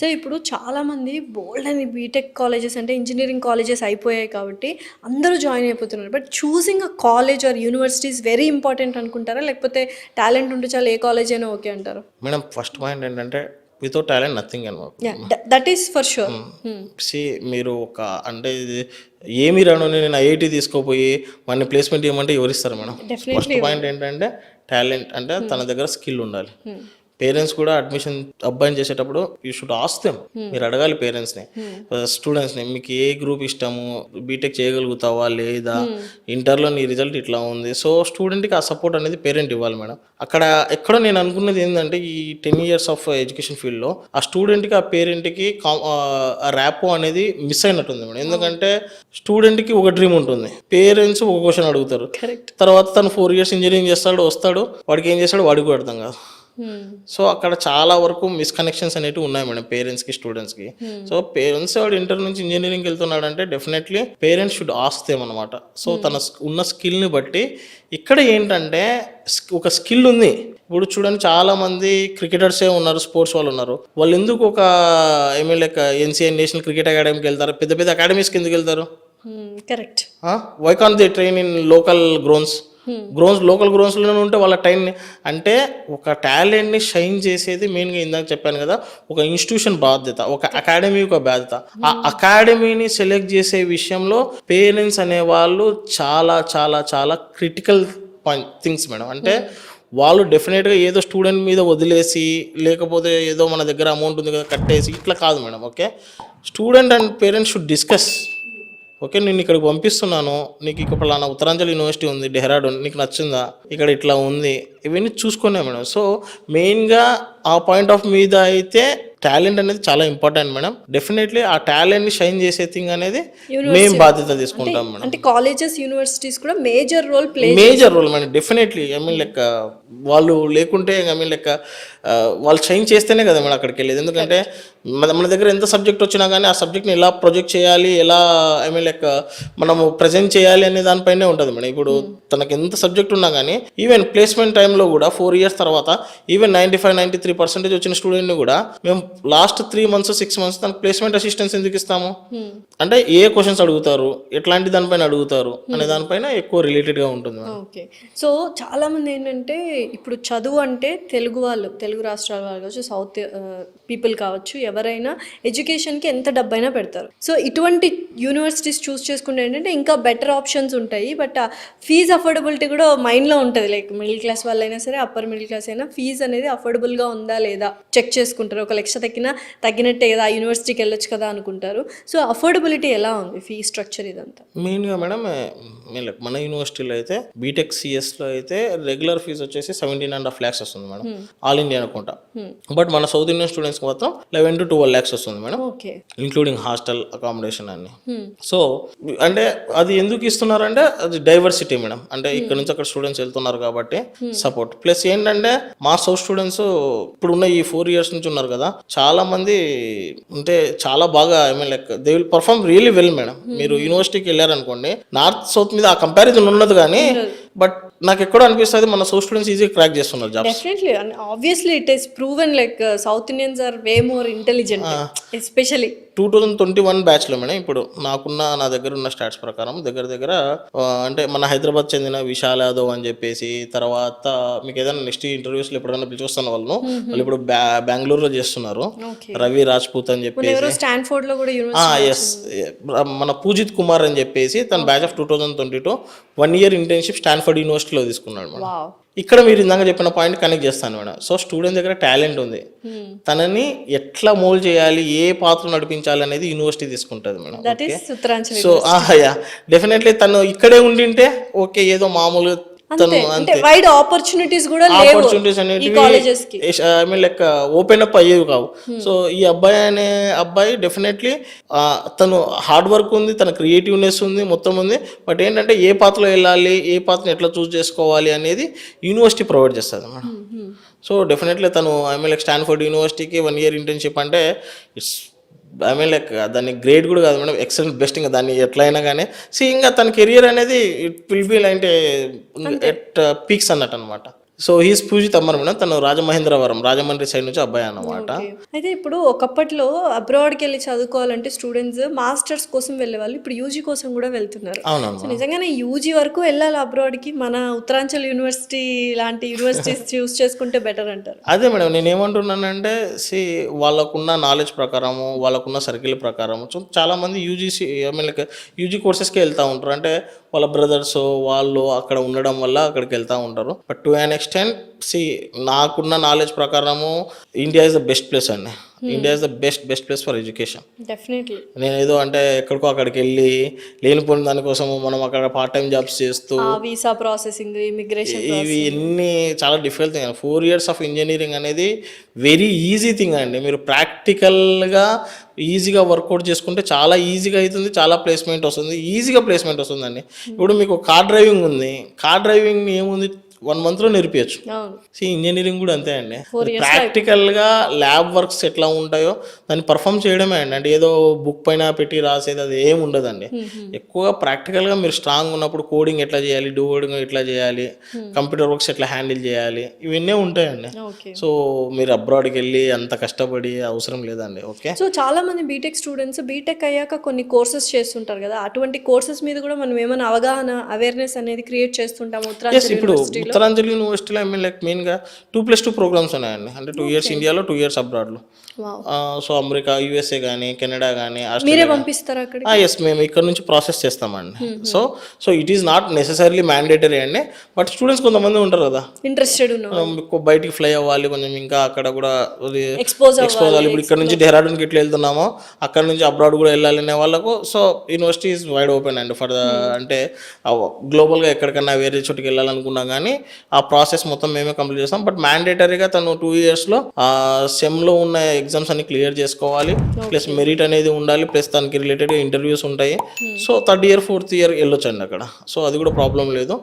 సో ఇప్పుడు చాలా మంది బోల్డ్ అని బీటెక్ కాలేజెస్ అంటే ఇంజనీరింగ్ కాలేజెస్ అయిపోయాయి కాబట్టి అందరూ జాయిన్ అయిపోతున్నారు. But choosing a college are university is very important అనుకుంటారా, లేకపోతే టాలెంట్ ఉంటే చాలా ఏ కాలేజ్ అయినా ఓకే అంటారు? మేడం ఫస్ట్ పాయింట్ ఏంటంటే వితౌట్ టాలెంట్ నథింగ్ అనమాట. That is for sure. మీరు ఒక అంటే ఏమి రాను నేను ఐఐటి తీసుకోపోయి వాడిని ప్లేస్మెంట్ ఇవ్వమంటే ఎవరిస్తారు మేడం? ఫస్ట్ పాయింట్ ఏంటంటే టాలెంట్ అంటే తన దగ్గర స్కిల్ ఉండాలి. పేరెంట్స్ కూడా అడ్మిషన్ అబ్బాయిని చేసేటప్పుడు యూ షుడ్ ఆస్క్ దెమ్. మీరు అడగాలి పేరెంట్స్ని, స్టూడెంట్స్ని, మీకు ఏ గ్రూప్ ఇష్టము, బీటెక్ చేయగలుగుతావా లేదా, ఇంటర్లో నీ రిజల్ట్ ఇట్లా ఉంది. సో స్టూడెంట్కి ఆ సపోర్ట్ అనేది పేరెంట్ ఇవ్వాలి మేడం. అక్కడ ఎక్కడో నేను అనుకున్నది ఏంటంటే ఈ 10 years ఆఫ్ ఎడ్యుకేషన్ ఫీల్డ్లో ఆ స్టూడెంట్కి ఆ పేరెంట్కి ర్యాపో అనేది మిస్ అయినట్టుంది మేడం. ఎందుకంటే స్టూడెంట్కి ఒక డ్రీమ్ ఉంటుంది, పేరెంట్స్ ఒక క్వశ్చన్ అడుగుతారు, తర్వాత తను 4 years ఇంజనీరింగ్ చేస్తాడు, వస్తాడు, వాడికి ఏం చేస్తాడు వాడికి కూడా అర్థం కాదు. సో అక్కడ చాలా వరకు మిస్కనెక్షన్స్ అనేవి ఉన్నాయి మేడం పేరెంట్స్కి స్టూడెంట్స్కి. సో పేరెంట్స్ వాడు ఇంటర్ నుంచి ఇంజనీరింగ్కి వెళ్తున్నాడు అంటే definitely parents should ask them అనమాట. సో తన ఉన్న స్కిల్ని బట్టి ఇక్కడ ఏంటంటే ఒక స్కిల్ ఉంది. ఇప్పుడు చూడండి చాలా మంది క్రికెటర్సే ఉన్నారు, స్పోర్ట్స్ వాళ్ళు ఉన్నారు, వాళ్ళు ఎందుకు ఒక లైక్ NCI నేషనల్ క్రికెట్ అకాడమీకి వెళ్తారు, పెద్ద పెద్ద అకాడమీస్కి ఎందుకు వెళ్తారు? Correct. Why can't they train in local local గ్రౌండ్స్లోనే ఉంటే వాళ్ళ టైం అంటే ఒక టాలెంట్ని షైన్ చేసేది మెయిన్గా ఇందాక చెప్పాను కదా, ఒక ఇన్స్టిట్యూషన్ బాధ్యత, ఒక అకాడమీ ఒక బాధ్యత. ఆ అకాడమీని సెలెక్ట్ చేసే విషయంలో పేరెంట్స్ అనేవాళ్ళు చాలా చాలా చాలా క్రిటికల్ థింగ్స్ మేడం. అంటే వాళ్ళు డెఫినెట్గా ఏదో స్టూడెంట్ మీద వదిలేసి లేకపోతే ఏదో మన దగ్గర అమౌంట్ ఉంది కదా కట్టేసి ఇట్లా కాదు madam. Okay, student and parents should discuss. Okay, నేను ఇక్కడికి పంపిస్తున్నాను, నీకు ఇక్కడ పలానా ఉత్తరాంచల్ యూనివర్సిటీ ఉంది డెహ్రాడూన్, నీకు నచ్చిందా, ఇక్కడ ఇట్లా ఉంది, ఇవన్నీ చూసుకునే మేడం. సో మెయిన్గా ఆ పాయింట్ ఆఫ్ మీద అయితే టాలెంట్ అనేది చాలా ఇంపార్టెంట్ మేడం. డెఫినెట్లీ ఆ టాలెంట్ని షైన్ చేసే థింగ్ అనేది మేము బాధ్యత తీసుకుంటాం మేడం. అంటే కాలేజెస్ యూనివర్సిటీస్ కూడా మేజర్ రోల్ మేడం. డెఫినెట్లీ లెక్క వాళ్ళు లేకుంటే లెక్క వాళ్ళు షైన్ చేస్తేనే కదా మేడం అక్కడికి వెళ్ళేది. ఎందుకంటే మన దగ్గర ఎంత సబ్జెక్ట్ వచ్చినా కానీ ఆ సబ్జెక్ట్ని ఎలా ప్రొజెక్ట్ చేయాలి, ఎలా లెక్క మనము ప్రజెంట్ చేయాలి అనే దానిపైనే ఉంటుంది మేడం. ఇప్పుడు తనకి ఎంత సబ్జెక్ట్ ఉన్నా కానీ ఈవెన్ ప్లేస్మెంట్ టైంలో కూడా 4 years తర్వాత ఈవెన్ 95-93% వచ్చిన స్టూడెంట్ని కూడా మేము లాస్ట్ 3 months 6 months తనకు ప్లేస్మెంట్ అసిస్టెన్స్ ఎందుకు ఇస్తాము అంటే ఏ క్వశ్చన్స్ అడుగుతారు, ఎట్లాంటి దానిపైన అడుగుతారు అనే దానిపైన ఎక్కువ రిలేటెడ్గా ఉంటుంది. ఓకే, సో చాలా మంది ఏంటంటే ఇప్పుడు చదువు అంటే తెలుగు రాష్ట్రాల వాళ్ళు కావచ్చు, సౌత్ పీపుల్ కావచ్చు, ఎవరైనా ఎడ్యుకేషన్కి ఎంత డబ్బైనా పెడతారు. సో ఇటువంటి యూనివర్సిటీస్ చూస్ చేసుకుంటే ఏంటంటే ఇంకా బెటర్ ఆప్షన్స్ ఉంటాయి. బట్ ఆ ఫీజ్ అఫోర్డబిలిటీ కూడా మైండ్లో ఉంటుంది. లైక్ మిడిల్ క్లాస్ వాళ్ళైనా సరే, అప్పర్ మిడిల్ క్లాస్ అయినా ఫీజ్ అనేది అఫోర్డబుల్గా ఉందా లేదా చెక్ చేసుకుంటారు. 1 లక్ష తగ్గినట్టే కదా, యూనివర్సిటీకి వెళ్ళొచ్చు కదా అనుకుంటారు. సో అఫోర్డబిలిటీ ఎలా ఉంది, ఫీ స్ట్రక్చర్ ఇదంతా? మెయిన్గా మేడం మన యూనివర్సిటీలో అయితే బీటెక్ సిఎస్లో అయితే రెగ్యులర్ ఫీజు వచ్చేసి 17.5 lakhs వస్తుంది మేడం, ఆల్ ఇండియా అనుకుంటా. బట్ మన సౌత్ ఇండియన్ స్టూడెంట్స్ మొత్తం 11 to 12 lakhs వస్తుంది మేడం, ఇంక్లూడింగ్ హాస్టల్ అకామిడేషన్ అన్ని. సో అంటే అది ఎందుకు ఇస్తున్నారంటే అది డైవర్సిటీ మేడం. అంటే ఇక్కడ నుంచి అక్కడ స్టూడెంట్స్ వెళ్తున్నారు కాబట్టి సపోర్ట్. ప్లస్ ఏంటంటే మా సౌత్ స్టూడెంట్స్ ఇప్పుడు ఉన్న ఈ 4 years నుంచి ఉన్నారు కదా, చాలా మంది అంటే చాలా బాగా like they will perform really well madam. మీరు యూనివర్సిటీకి వెళ్ళారనుకోండి, నార్త్ సౌత్ మీద ఆ కంపారిజన్ ఉన్నది కానీ బట్ నాకు ఎక్కడో అనిపిస్తుంది మన సౌత్ స్టూడెంట్స్ ఈజీగా క్రాక్ చేస్తున్నారు jobs. Definitely, obviously it is proven like south Indians are way more intelligent, especially 2021 బ్యాచ్లో మేడం. ఇప్పుడు నా దగ్గర ఉన్న స్టాట్స్ ప్రకారం దగ్గర అంటే మన హైదరాబాద్ చెందిన విశాల్ యాదవ్ అని చెప్పేసి, తర్వాత మీకు ఏదైనా నెక్స్ట్ ఇంటర్వ్యూస్లో ఎప్పుడైనా పిలిచొస్తాను వాళ్ళు ఇప్పుడు బెంగళూరులో చేస్తున్నారు, రవి రాజ్పూత్ అని చెప్పేసి, స్టాన్ఫోర్డ్ లో కూడా ఎస్ మన పూజిత్ కుమార్ అని చెప్పేసి తన batch of 2022 1 year internship Stanford యూనివర్సిటీలో తీసుకున్నాడు మేడం. ఇక్కడ మీరు ఇందాక చెప్పిన పాయింట్ కనెక్ట్ చేస్తాను మేడం. సో స్టూడెంట్ దగ్గర టాలెంట్ ఉంది, తనని ఎట్లా మోల్డ్ చేయాలి, ఏ పాత్ర నడిపించాలి అనేది యూనివర్సిటీ తీసుకుంటుంది మేడం. సో డెఫినెట్లీ తను ఇక్కడే ఉండింటే ఓకే, ఏదో మామూలుగా వైడ్ ఆపర్చునిటీస్ కూడా లైక్ ఓపెన్ అప్ అయ్యేవి కావు. సో ఈ అబ్బాయి డెఫినెట్లీ తను హార్డ్ వర్క్ ఉంది, తన క్రియేటివ్నెస్ ఉంది, మొత్తం ఉంది. బట్ ఏంటంటే ఏ పాత్రలో వెళ్ళాలి, ఏ పాత్రను ఎట్లా చూస్ చేసుకోవాలి అనేది యూనివర్సిటీ ప్రొవైడ్ చేస్తుంది మేడం. సో డెఫినెట్లీ తను లైక్ స్టాన్ఫోర్డ్ యూనివర్సిటీకి 1 year ఇంటర్న్షిప్ అంటే ఇట్స్ లైక్ దాన్ని గ్రేడ్ కూడా కాదు మేడం, ఎక్సలెంట్ బెస్ట్. ఇంకా దాన్ని ఎట్లయినా కానీ ఇంకా తన కెరియర్ అనేది ఇట్ విల్ బి అంటే ఎట్ పీక్స్ అన్నట్టు అనమాట. సో హీస్ పూజిత్ అమ్మర్ మేడం, తను రాజమండ్రి సైడ్ నుంచి అబ్బాయి అన్నమాట. అయితే ఇప్పుడు ఒకప్పట్లో అబ్రాడ్కి వెళ్ళి చదువుకోవాలంటే స్టూడెంట్స్ మాస్టర్స్ కోసం వెళ్ళేవాళ్ళు, ఇప్పుడు యూజీ కోసం కూడా వెళ్తున్నారు. సో నిజంగానే యూజీ వరకు వెళ్ళాలి అబ్రాడ్కి, మన ఉత్తరాంచల్ యూనివర్సిటీ లాంటి యూనివర్సిటీస్ చూస్ చేసుకుంటే బెటర్ అంటారు? అదే మేడం, నేను ఏమంటున్నానంటే వాళ్ళకున్న నాలెడ్జ్ ప్రకారము, వాళ్ళకున్న సర్కిల్ ప్రకారం చాలా మంది యూజీ కోర్సెస్కి వెళ్తూ ఉంటారు. అంటే వాళ్ళ బ్రదర్స్ వాళ్ళు అక్కడ ఉండడం వల్ల అక్కడికి వెళ్తూ ఉంటారు. But to an extent see నాకున్న నాలెడ్జ్ ప్రకారము India is the best place అండి. India is the best place for education. Definitely. నేను ఏదో అంటే ఎక్కడికో అక్కడికి వెళ్ళి లేనిపోయిన దానికోసం మనం అక్కడ పార్ట్ టైం జాబ్స్ చేస్తూ వీసా ప్రాసెసింగ్, ఇమిగ్రేషన్ ఇవి ఎన్ని చాలా difficult thing. 4 years of engineering అనేది వెరీ ఈజీ థింగ్ అండి. మీరు ప్రాక్టికల్గా ఈజీగా వర్కౌట్ చేసుకుంటే చాలా ఈజీగా అవుతుంది, చాలా ప్లేస్మెంట్ వస్తుంది, ఈజీగా ప్లేస్మెంట్ వస్తుందండి. ఇప్పుడు మీకు కార్ డ్రైవింగ్ ఉంది, కార్ డ్రైవింగ్ ఏముంది 1 monthలో నేర్పించచ్చు. ఇంజనీరింగ్ కూడా అంతే అండి. ప్రాక్టికల్గా ల్యాబ్ వర్క్స్ ఎట్లా ఉంటాయో దాన్ని పర్ఫామ్ చేయడమే అండి. అంటే ఏదో బుక్ పైన పెట్టి రాసేది అది ఏమి ఉండదండి. ఎక్కువగా ప్రాక్టికల్గా మీరు స్ట్రాంగ్ ఉన్నప్పుడు కోడింగ్ ఎట్లా చేయాలి, డీకోడింగ్ ఎట్లా చేయాలి, కంప్యూటర్ వర్క్స్ ఎట్లా హ్యాండిల్ చేయాలి, ఇవన్నీ ఉంటాయండి. సో మీరు అబ్రాడ్కి వెళ్ళి అంత కష్టపడి అవసరం లేదండి. ఓకే. సో చాలా మంది బీటెక్ స్టూడెంట్స్ బీటెక్ అయ్యాక కొన్ని కోర్సెస్ చేస్తుంటారు కదా, అటువంటి కోర్సెస్ మీద కూడా మనం ఏమైనా అవగాహన, అవేర్నెస్ అనేది క్రియేట్ చేస్తుంటాము. ఇప్పుడు ఉత్తరాంచల్ యూనివర్సిటీలో లైక్ మెయిన్గా 2+2 ప్రోగ్రామ్స్ ఉన్నాయండి. అంటే 2 years ఇండియాలో, 2 years అబ్రాడ్లో. సో అమెరికా, యూఎస్ఏ కానీ, కెనడా కానీ, మీరే పంపిస్తారా అక్కడ? ఎస్, మేము ఇక్కడ నుంచి ప్రాసెస్ చేస్తామండి. So it is not necessary mandatory అండి. బట్ స్టూడెంట్స్ కొంతమంది ఉంటారు కదా ఇంట్రెస్టెడ్ బయటికి ఫ్లై అవ్వాలి కొంచెం, ఇంకా అక్కడ కూడా ఎక్స్పోజ్ అవ్వాలి. ఇప్పుడు ఇక్కడ నుంచి డెహ్రాడూన్కి ఇట్లా వెళ్తున్నామో అక్కడ నుంచి అబ్రాడ్ కూడా వెళ్ళాలి అనే వాళ్ళకు so university is wide open అండి ఫర్ అంటే గ్లోబల్గా ఎక్కడికన్నా వేరే చోటుకి వెళ్ళాలనుకున్నా కానీ ఆ ప్రాసెస్ మొత్తం మేమే కంప్లీట్ చేస్తాం. బట్ మ్యాండేటరీగా తను 2 yearsలో సెమ్లో ఉన్న ఎగ్జామ్స్ అన్ని క్లియర్ చేసుకోవాలి, ప్లస్ మెరిట్ అనేది ఉండాలి, ప్లస్ దానికి రిలేటెడ్గా ఇంటర్వ్యూస్ ఉంటాయి. So 3rd year 4th year వెళ్ళొచ్చండి అక్కడ. సో అది కూడా ప్రాబ్లం లేదు.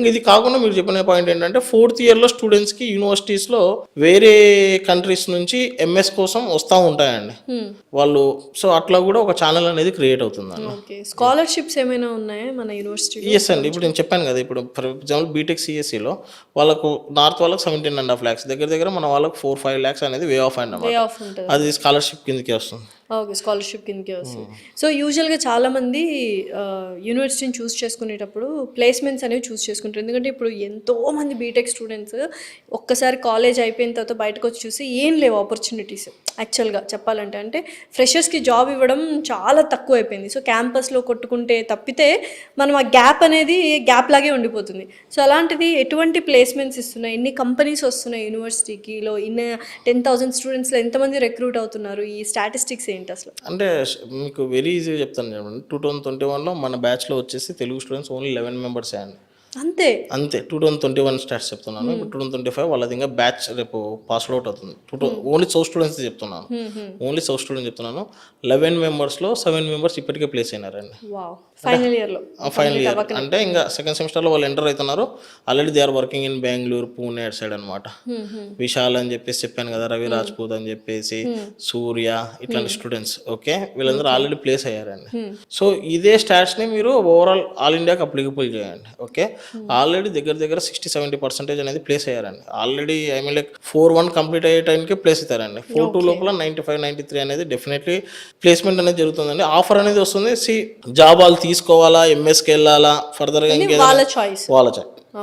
ఇది కాకుండా మీరు చెప్పిన పాయింట్ ఏంటంటే 4th yearలో స్టూడెంట్స్కి యూనివర్సిటీస్లో వేరే కంట్రీస్ నుంచి ఎంఎస్ కోసం వస్తూ ఉంటాయండి వాళ్ళు. సో అట్లా కూడా ఒక ఛానల్ అనేది క్రియేట్ అవుతుంది. స్కాలర్షిప్స్ ఏమైనా ఉన్నాయా మన యూనివర్సిటీ? ఎస్ అండి. ఇప్పుడు నేను చెప్పాను కదా, ఇప్పుడు ఫర్ ఎగ్జాంపుల్ బీటెక్ సిఎస్సిలో వాళ్ళకు నార్త్ వాళ్ళకి 17.5 lakhs, దగ్గర మన వాళ్ళకి 4-5 lakhs అనేది వే ఆఫ్ అండ్ అది స్కాలర్షిప్ కిందకి వస్తుంది. ఓకే, స్కాలర్షిప్ కిందకి వస్తుంది. సో యూజువల్గా చాలామంది యూనివర్సిటీని చూస్ చేసుకునేటప్పుడు ప్లేస్మెంట్స్ అనేవి చూస్ చేసుకుంటారు. ఎందుకంటే ఇప్పుడు ఎంతోమంది బీటెక్ స్టూడెంట్స్ ఒక్కసారి కాలేజ్ అయిపోయిన తర్వాత బయటకు వచ్చి చూసి ఏం లేవు ఆపర్చునిటీస్. యాక్చువల్గా చెప్పాలంటే అంటే ఫ్రెషర్స్కి జాబ్ ఇవ్వడం చాలా తక్కువ అయిపోయింది. సో క్యాంపస్లో కొట్టుకుంటే తప్పితే మనం ఆ గ్యాప్ అనేది గ్యాప్ లాగే ఉండిపోతుంది. సో అలాంటిది ఎటువంటి ప్లేస్మెంట్స్ ఇస్తున్నాయి, ఎన్ని కంపెనీస్ వస్తున్నాయి యూనివర్సిటీకిలో, 10,000 స్టూడెంట్స్లో ఎంతమంది రిక్రూట్ అవుతున్నారు, ఈ స్టాటిస్టిక్స్ ఏంటి అసలు? అంటే మీకు వెరీ ఈజీగా చెప్తాను చెప్పండి. 2021లో మన బ్యాచ్లో వచ్చేసి తెలుగు స్టూడెంట్స్ ఓన్లీ 11 members అండి. అంతే 2021 స్టాట్స్ చెప్తున్నాను. ఇప్పుడు 2025 వాళ్ళది ఇంకా బ్యాచ్ రేపు పాస్ అవుట్ అవుతుంది. ఓన్లీ సౌత్ స్టూడెంట్స్ చెప్తున్నాను, ఓన్లీ సౌత్ స్టూడెంట్స్ చెప్తున్నాను. 11 members లో 7 members ఇప్పటికే ప్లేస్ అయినారండి ఫైనల్ ఇయర్. అంటే ఇంకా సెకండ్ సెమిస్టర్లో వాళ్ళు ఎంటర్ అవుతున్నారు. Already they are working in Bengaluru, Pune అటు సైడ్ అనమాట. విశాల్ అని చెప్పేసి చెప్పాను కదా, రవి రాజ్పూత్ అని చెప్పేసి, సూర్య, ఇట్లాంటి స్టూడెంట్స్. ఓకే, వీళ్ళందరూ ఆల్రెడీ ప్లేస్ అయ్యారండి. సో ఇదే స్టాట్స్ని మీరు ఓవరాల్ ఆల్ ఇండియాకి అప్లికబుల్ చేయండి. ఓకే, ఆల్రెడీ దగ్గర 60-70% అనేది ప్లేస్ అయ్యారండి. ఆల్రెడీ లైక్ 4-1 కంప్లీట్ అయ్యే టైంకి ప్లేస్ అవుతారండి. 4-2 లోపల 95-93 అనేది డెఫినెట్లీ ప్లేస్మెంట్ అనేది జరుగుతుందండి. ఆఫర్ అనేది వస్తుంది. జాబ్ వాళ్ళు తీసుకోవాలా, ఎంఎస్కి వెళ్ళాలా, ఫర్దర్గా వాళ్ళ చాయిస్.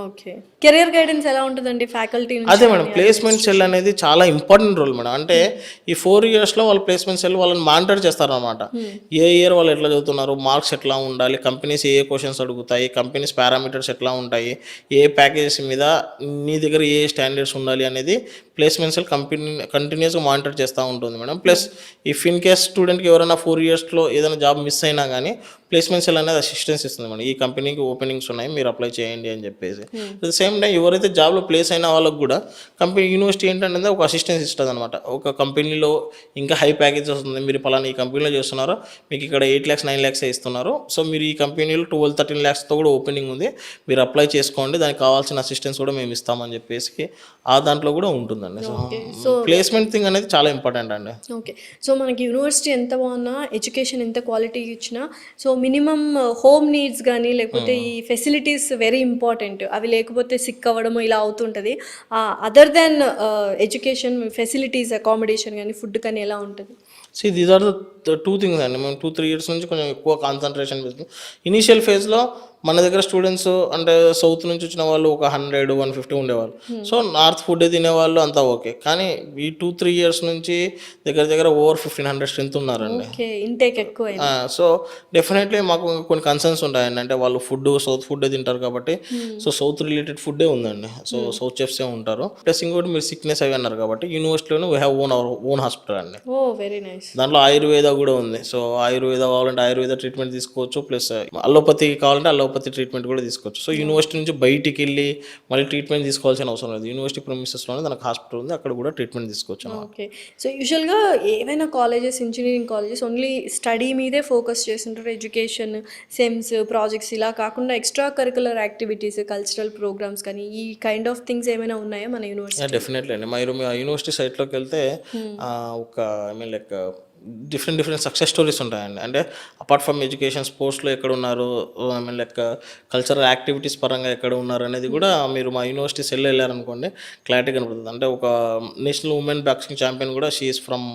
ఓకే, కెరియర్ గైడెన్స్ ఎలా ఉంటుందండి ఫ్యాకల్టీ? అదే మేడం, ప్లేస్మెంట్ సెల్ అనేది చాలా ఇంపార్టెంట్ రోల్ మేడం. అంటే ఈ 4 yearsలో వాళ్ళు ప్లేస్మెంట్ సెల్ వాళ్ళని మానిటర్ చేస్తారనమాట. ఏ ఇయర్ వాళ్ళు ఎట్లా చదువుతున్నారు, మార్క్స్ ఎట్లా ఉండాలి, కంపెనీస్ ఏ క్వశ్చన్స్ అడుగుతాయి, కంపెనీస్ పారామీటర్స్ ఎట్లా ఉంటాయి, ఏ ప్యాకేజెస్ మీద నీ దగ్గర ఏ స్టాండర్డ్స్ ఉండాలి అనేది ప్లేస్మెంట్ సెల్ కంటిన్యూస్గా మానిటర్ చేస్తూ ఉంటుంది madam. Plus if in case స్టూడెంట్కి ఎవరైనా 4 yearsలో ఏదైనా జాబ్ మిస్ అయినా కానీ ప్లేస్మెంట్ సెల్ అనేది అసిస్టెన్స్ ఇస్తుంది మేడం. ఈ కంపెనీకి ఓపెనింగ్స్ ఉన్నాయి, మీరు అప్లై చేయండి అని చెప్పేసి. అట్ ద సేమ్ టైం ఎవరైతే జాబ్లో ప్లేస్ అయిన వాళ్ళకు కూడా యూనివర్సిటీ ఏంటంటే ఒక అసిస్టెన్స్ ఇస్తుంది అనమాట. ఒక కంపెనీలో ఇంకా హై ప్యాకేజ్ వస్తుంది, మీరు పలానా ఈ కంపెనీలో చేస్తున్నారో మీకు ఇక్కడ 8 lakhs 9 lakhs ఇస్తున్నారు. సో మీరు ఈ కంపెనీలో 12-13 lakhsతో కూడా ఓపెనింగ్ ఉంది, మీరు అప్లై చేసుకోండి, దానికి కావాల్సిన అసిస్టెన్స్ కూడా మేము ఇస్తామని చెప్పేసి ఆ దాంట్లో కూడా ఉంటుందండి. సో ప్లేస్మెంట్ థింగ్ అనేది చాలా ఇంపార్టెంట్ అండి. ఓకే, సో మనకి యూనివర్సిటీ ఎంత బాగున్నా, ఎడ్యుకేషన్ ఎంత క్వాలిటీ ఇచ్చినా, సో మినిమం హోమ్ నీడ్స్ కానీ లేకపోతే ఈ ఫెసిలిటీస్ వెరీ ఇంపార్టెంట్. అవి లేకపోతే సిక్ అవ్వడము ఇలా అవుతుంటుంది. Other than education facilities, accommodation కానీ ఫుడ్ కానీ ఎలా ఉంటుంది? దీస్ ఆర్ ద 2 things అండి. మేము 2-3 years నుంచి కొంచెం ఎక్కువ కాన్సన్ట్రేషన్ పెడుతుంది. ఇనీషియల్ ఫేజ్లో మన దగ్గర స్టూడెంట్స్ అంటే సౌత్ నుంచి వచ్చిన వాళ్ళు ఒక 100-150 ఉండేవాళ్ళు. సో నార్త్ ఫుడ్ తినేవాళ్ళు అంతా ఓకే. కానీ ఈ 2-3 ఇయర్స్ నుంచి దగ్గర దగ్గర ఓవర్ 1500 స్ట్రెంత్ ఉన్నారండి. ఓకే, ఇంటేక్ ఎక్కువ. సో డెఫినెట్లీ మాకు కొన్ని కన్సర్న్స్ ఉంటాయండి. అంటే వాళ్ళు సౌత్ ఫుడ్ తింటారు కాబట్టి సో సౌత్ రిలేటెడ్ ఫుడ్డే ఉందండి. సో సౌత్ చెఫ్సే ఉంటారు. ప్లస్ ఇంకోటి మీరు సిక్నెస్ అవి అన్నారు కాబట్టి యూనివర్సిటీలోనే వీ హ్యావ్ ఓన్ హాస్పిటల్ అండి. ఓ వెరీ నైస్. దాంట్లో ఆయుర్వేద కూడా ఉంది. సో ఆయుర్వేద కావాలంటే ఆయుర్వేద ట్రీట్మెంట్ తీసుకోవచ్చు. ప్లస్ అలోపతి కావాలంటే అలోపతి ట్రీట్మెంట్ కూడా తీసుకోవచ్చు. సో యూనివర్సిటీ నుంచి బయటికి వెళ్ళి మళ్ళీ ట్రీట్మెంట్ తీసుకోవాల్సిన అవసరం లేదు. యూనివర్సిటీ ప్రొమిసెస్లోనే దానికి హాస్పిటల్ ఉంది, అక్కడ కూడా ట్రీట్మెంట్ తీసుకోవచ్చు. ఓకే. సో యూజువల్గా ఏవైనా colleges, engineering colleges only study మీదే ఫోకస్ చేస్తుంటారు. ఎడ్యుకేషన్, సెమ్స్, ప్రాజెక్ట్స్ ఇలా కాకుండా extra curricular activities, cultural programs కానీ ఈ కైండ్ ఆఫ్ థింగ్స్ ఏమైనా ఉన్నాయా మన యూనివర్సిటీ? డెఫినెట్లీ అండి. మీరు మీ యూనివర్సిటీ సైట్లోకి వెళ్తే ఒక I mean like different success stories ఉంటాయండి. అంటే అపార్ట్ ఫ్రమ్ ఎడ్యుకేషన్, స్పోర్ట్స్లో ఎక్కడ ఉన్నారు, I mean like cultural activities పరంగా ఎక్కడ ఉన్నారు అనేది కూడా మీరు మా యూనివర్సిటీ సెల్ వెళ్ళారనుకోండి క్లారిటీ కనబడుతుంది. అంటే ఒక నేషనల్ ఉమెన్ బాక్సింగ్ ఛాంపియన్ కూడా she is from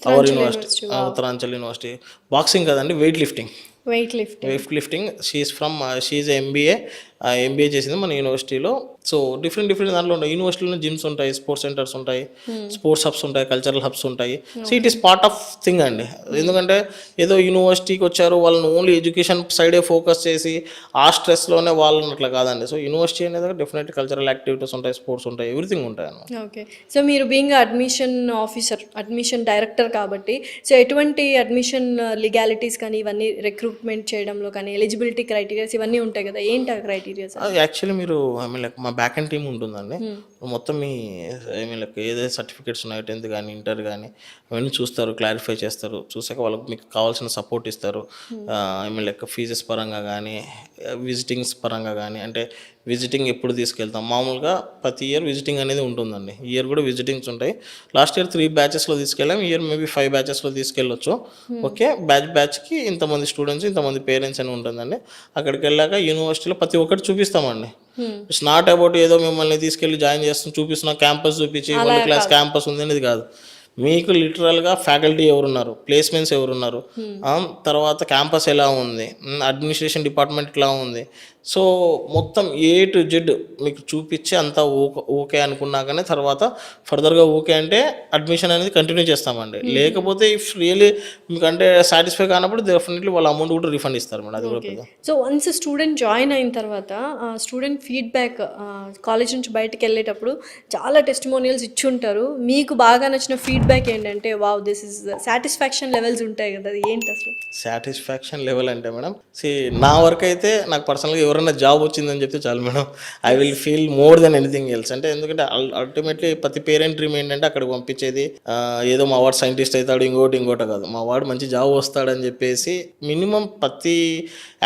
our university, Uttaranchal university. Boxing కదండి, వెయిట్ లిఫ్టింగ్ షీఈస్ ఎంబీఏ చేసింది మన యూనివర్సిటీలో. సో డిఫరెంట్ దాంట్లో ఉంటాయి. యూనివర్సిటీలో జిమ్స్ ఉంటాయి, స్పోర్ట్స్ సెంటర్స్ ఉంటాయి, స్పోర్ట్స్ హబ్స్ ఉంటాయి, కల్చరల్ హబ్స్ ఉంటాయి. So it is part of thing అండి. ఎందుకంటే ఏదో యూనివర్సిటీకి వచ్చారు వాళ్ళని ఓన్లీ ఎడ్యుకేషన్ సైడే ఫోకస్ చేసి ఆ స్ట్రెస్లోనే వాళ్ళని అట్లా కాదండి. సో యూనివర్సిటీ అనేది డెఫినెట్లీ కల్చరల్ యాక్టివిటీస్ ఉంటాయి, స్పోర్ట్స్ ఉంటాయి, ఎవ్రీథింగ్ ఉంటాయి అన్నమాట. ఓకే. సో మీరు being admission officer, admission director కాబట్టి సో ఎటువంటి అడ్మిషన్ లీగాలిటీస్ కానీ ఇవన్నీ రిక్రూట్మెంట్ చేయడంలో కానీ ఎలిజిబిలిటీ క్రైటీరియాస్ ఇవన్నీ ఉంటాయి కదా, ఏంటి ఆ క్రైటీరియాస్? యాక్చువల్లీ మీరు ఐ మీన్ లైక్ మా బ్యాక్ అండ్ టీమ్ ఉంటుందండి. మొత్తం మీ ఐ మీన్ లైక్ ఏదైతే సర్టిఫికేట్స్ ఉన్నాయో 10th కానీ ఇంటర్ కానీ అవన్నీ చూస్తారు, క్లారిఫై చేస్తారు. చూసాక వాళ్ళకి మీకు కావాల్సిన సపోర్ట్ ఇస్తారు. ఐ మీన్ లైక్ ఫీజెస్ పరంగా కానీ విజిటింగ్స్ పరంగా కానీ. అంటే విజిటింగ్ ఎప్పుడు తీసుకెళ్తాం, మామూలుగా ప్రతి ఇయర్ విజిటింగ్ అనేది ఉంటుందండి. ఈ ఇయర్ కూడా విజిటింగ్స్ ఉంటాయి. లాస్ట్ ఇయర్ 3 బ్యాచెస్లో తీసుకెళ్ళాం, ఈ ఇయర్ మేబీ 5 బ్యాచెస్లో తీసుకెళ్ళొచ్చు. ఓకే, బ్యాచ్కి ఇంతమంది స్టూడెంట్స్, ఇంతమంది పేరెంట్స్ అని ఉంటుందండి. అక్కడికి వెళ్ళాక యూనివర్సిటీలో ప్రతి ఒక్కటి చూపిస్తామండి. ఇట్స్ నాట్ అబౌట్ ఏదో మిమ్మల్ని తీసుకెళ్ళి జాయిన్ చేస్తాం చూపిస్తున్నాం, క్యాంపస్ చూపించి వరల్డ్ క్లాస్ క్యాంపస్ ఉంది అనేది కాదు. మీకు లిటరల్గా ఫ్యాకల్టీ ఎవరున్నారు, ప్లేస్మెంట్స్ ఎవరున్నారు, తర్వాత క్యాంపస్ ఎలా ఉంది, అడ్మినిస్ట్రేషన్ డిపార్ట్మెంట్ ఎలా ఉంది, సో మొత్తం A to Z మీకు చూపించి అంతా ఓకే అనుకున్నాకనే తర్వాత ఫర్దర్గా ఓకే అంటే అడ్మిషన్ అనేది కంటిన్యూ చేస్తామండి. లేకపోతే ఇఫ్ రియలీ మీకు అంటే సాటిస్ఫై కానప్పుడు డెఫినెట్లీ వాళ్ళ అమౌంట్ కూడా రిఫండ్ ఇస్తారు మేడం. అది కూడా పెద్ద. సో వన్స్ స్టూడెంట్ జాయిన్ అయిన తర్వాత స్టూడెంట్ ఫీడ్బ్యాక్ కాలేజ్ నుంచి బయటకు వెళ్ళేటప్పుడు చాలా టెస్టిమోనియల్స్ ఇచ్చి ఉంటారు. మీకు బాగా నచ్చిన ఫీడ్బ్యాక్ ఏంటంటే wow this is satisfaction levels ఉంటాయి కదా, అది ఏంటి అసలు? సాటిస్ఫాక్షన్ లెవెల్ అంటే మేడం నా వరకు అయితే నాకు పర్సనల్గా ఎవరైనా జాబ్ వచ్చిందని చెప్తే చాలు madam, I will feel more than anything else. అంటే ఎందుకంటే అల్టిమేట్లీ ప్రతి పేరెంట్ డ్రీమ్ ఏంటంటే అక్కడికి పంపించేది ఏదో మా వాడు సైంటిస్ట్ అవుతాడు ఇంకోటి కాదు, మా వాడు మంచి జాబ్ వస్తాడని చెప్పేసి మినిమం ప్రతి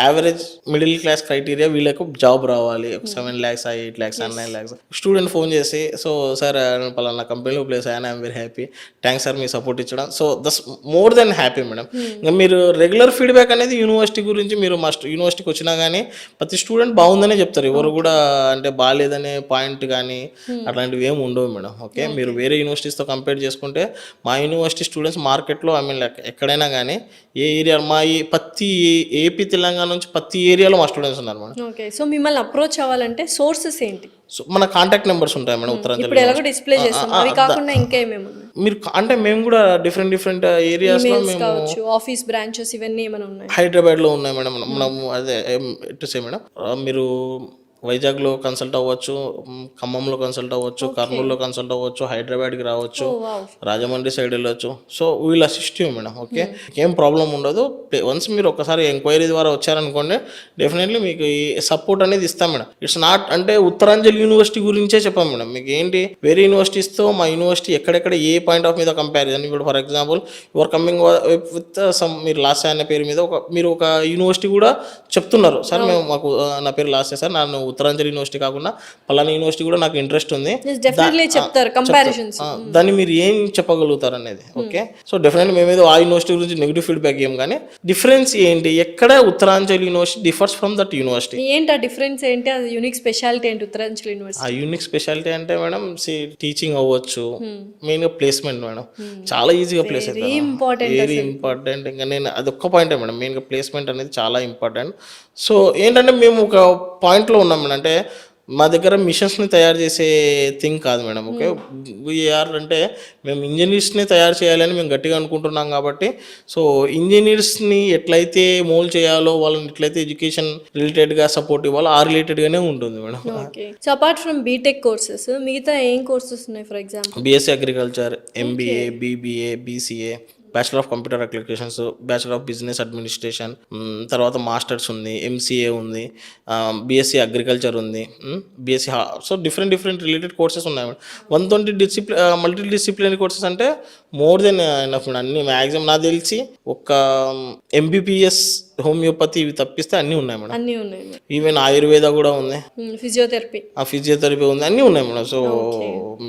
యావరేజ్ మిడిల్ క్లాస్ క్రైటీరియా వీళ్ళకు జాబ్ రావాలి. 7 lakhs 8 lakhs 9 lakhs. Student phone చేసి సో సార్ పలానా కంపెనీలో ప్లేస్ అయ్యాను, I'm very happy, thanks sir మీ సపోర్ట్ ఇచ్చడం. So thus more than happy madam. ఇంకా మీరు రెగ్యులర్ ఫీడ్బ్యాక్ అనేది యూనివర్సిటీ గురించి మీరు యూనివర్సిటీకి వచ్చినా కానీ ప్రతి స్టూడెంట్ బాగుందనే చెప్తారు. ఎవరు కూడా అంటే బాగాలేదనే పాయింట్ కానీ అట్లాంటివి ఏమి ఉండవు మేడం. ఓకే, మీరు వేరే యూనివర్సిటీస్తో కంపేర్ చేసుకుంటే మా యూనివర్సిటీ స్టూడెంట్స్ మార్కెట్లో ఐ మీన్ లైక్ ఎక్కడైనా కానీ ఏ ఏరియా మా ఈ ప్రతి ఏపీ తెలంగాణ నుంచి ప్రతి ఏరియాలో మా స్టూడెంట్స్ ఉన్నారు మేడం. ఓకే, సో మిమ్మల్ని అప్రోచ్ అవ్వాలంటే సోర్సెస్ ఏంటి? సో మన కాంటాక్ట్ నెంబర్స్ ఉంటాయి మేడం ఉత్తరాంచల్. ఇప్పుడు ఎలాగో డిస్ప్లే చేస్తాం, అవి కాకుండా ఇంకేమేమి ఉన్నాయి? మీరు అంటే మేము కూడా డిఫరెంట్ ఏరియాస్లో మేము కావచ్చు, ఆఫీస్ బ్రాంచెస్ ఇవన్నీ ఏమైనా ఉన్నాయి? హైదరాబాద్లో ఉన్నాయి మేడం. మనం అదే టు సే మేడం, మీరు వైజాగ్లో కన్సల్ట్ అవ్వచ్చు, ఖమ్మంలో కన్సల్ట్ అవ్వచ్చు, కర్నూలులో కన్సల్ట్ అవ్వచ్చు, హైదరాబాద్కి రావచ్చు, రాజమండ్రి సైడ్ వెళ్ళొచ్చు. So we'll assist you madam. Okay, ఏం ప్రాబ్లం ఉండదు. వన్స్ మీరు ఒకసారి ఎంక్వైరీ ద్వారా వచ్చారనుకోండి డెఫినెట్లీ మీకు ఈ సపోర్ట్ అనేది ఇస్తాం మేడం. ఇట్స్ నాట్ అంటే ఉత్తరాంచల్ యూనివర్సిటీ గురించే చెప్పాం మేడం. మీకు ఏంటి వేరే యూనివర్సిటీస్తో మా యూనివర్సిటీ ఎక్కడెక్కడ ఏ పాయింట్ ఆఫ్ మీద కంపారిజన్. ఇప్పుడు for example your coming with some మీరు లాస్ట్ అనే పేరు మీద మీరు ఒక యూనివర్సిటీ కూడా చెప్తున్నారు, సార్ మేము మాకు నా పేరు లాస్ట్ సార్, నన్ను ఉత్తరాంచల్ యూనివర్సిటీ కాకుండా పలానా యూనివర్సిటీ కూడా నాకు ఇంట్రెస్ట్ ఉంది, డెఫినెట్లీ చెప్తారు కంపారిజన్స్. దాన్ని మీరు ఏం చెప్పగలుగుతారు అనేది. ఓకే, సో డెఫినెట్లీ మేమేదో ఆ యూనివర్సిటీ గురించి నెగిటివ్ ఫీడ్బ్యాక్ ఇవ్వం, కానీ డిఫరెన్స్ ఏంటి, ఎక్కడ Uttaranchal university differs from that university, ఏంటి ఆ డిఫరెన్స్ ఏంటి, అది యూనిక్ స్పెషాలిటీ ఏంటి ఉత్తరాంచల్ యూనివర్సిటీ? ఆ యూనిక్ స్పెషాలిటీ అంటే మేడం టీచింగ్ అవ్వచ్చు, మెయిన్గా ప్లేస్మెంట్ మేడం చాలా ఈజీగా ప్లేస్ అవుతుంది, వెరీ ఇంపార్టెంట్. ఇంకా నేను అది ఒక్క పాయింటే మేడం, మెయిన్గా ప్లేస్మెంట్ అనేది చాలా ఇంపార్టెంట్. సో ఏంటంటే మేము ఒక పాయింట్లో ఉన్నాం మేడం, అంటే మా దగ్గర మిషన్స్ని తయారు చేసే థింగ్ కాదు మేడం. ఓకే, వీఆర్ అంటే మేము ఇంజనీర్స్ని తయారు చేయాలని మేము గట్టిగా అనుకుంటున్నాం కాబట్టి, సో ఇంజనీర్స్ని ఎట్లయితే మోల్డ్ చేయాలో, వాళ్ళని ఎట్లయితే ఎడ్యుకేషన్ రిలేటెడ్గా సపోర్ట్ ఇవ్వాలో ఆ రిలేటెడ్గానే ఉంటుంది madam. Okay, so apart from BTech courses మిగతా ఏం కోర్సెస్ ఉన్నాయి? For example BSc agriculture, MBA, BBA, BCA, bachelor of computer applications, bachelor of business administration, తర్వాత మాస్టర్స్ ఉంది, ఎంసీఏ ఉంది, బీఎస్సీ అగ్రికల్చర్ ఉంది, BSc. So different related courses ఉన్నాయి madam. 120 multi disciplinary courses అంటే more than enough madam. అన్ని maximum నాకు తెలిసి ఒక ఎంబీబీఎస్, హోమియోపతి ఇవి తప్పిస్తే అన్నీ ఉన్నాయి మేడం. అన్నీ ఉన్నాయి, ఈవెన్ ఆయుర్వేద కూడా ఉంది, ఫిజియోథెరపీ, ఫిజియోథెరపీ ఉంది, అన్నీ ఉన్నాయి మేడం. సో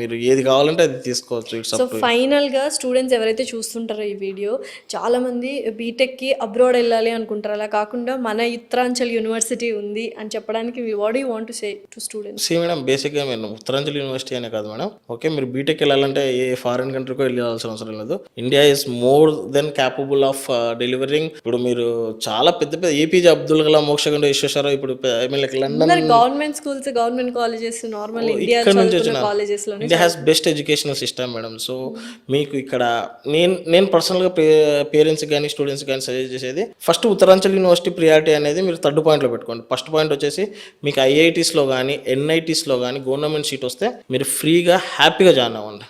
మీరు ఏది కావాలంటే అది తీసుకోవచ్చు. ఇట్స్ సో ఫైనల్గా స్టూడెంట్స్ ఎవరైతే చూస్తుంటారో ఈ వీడియో, చాలామంది బీటెక్కి అబ్రాడ్ వెళ్ళాలి అనుకుంటారు, అలా కాకుండా మన ఉత్తరాంచల్ యూనివర్సిటీ ఉంది అని చెప్పడానికి what you want to say to students? See madam, బేసిక్గా మీరు ఉత్తరాంచల్ యూనివర్సిటీ అనే కాదు మేడం. ఓకే, మీరు బీటెక్ వెళ్ళాలంటే ఏ ఫారిన్ కంట్రీకో వెళ్ళాల్సిన అవసరం లేదు. India is more than capable of delivering. ఇప్పుడు మీరు చాలా పెద్ద ఏపీజే అబ్దుల్ కలాం, మోక్షగుండ విశ్వేశ్వరరావు, ఇప్పుడు London government schools, government colleges, normal India colleges లో India has best educational system madam. So మీకు ఇక్కడ నేను పర్సనల్గా పేరెంట్స్ కానీ స్టూడెంట్స్ కానీ సజెస్ట్ చేసేది, ఫస్ట్ ఉత్తరాంచల్ యూనివర్సిటీ ప్రియారిటీ అనేది మీరు థర్డ్ పాయింట్లో పెట్టుకోండి. ఫస్ట్ పాయింట్ వచ్చేసి మీకు ఐఐటీస్లో కానీ ఎన్ఐటీస్లో కానీ గవర్నమెంట్ సీట్ వస్తే మీరు ఫ్రీగా హ్యాపీగా జాయిన్ అవ్వండి.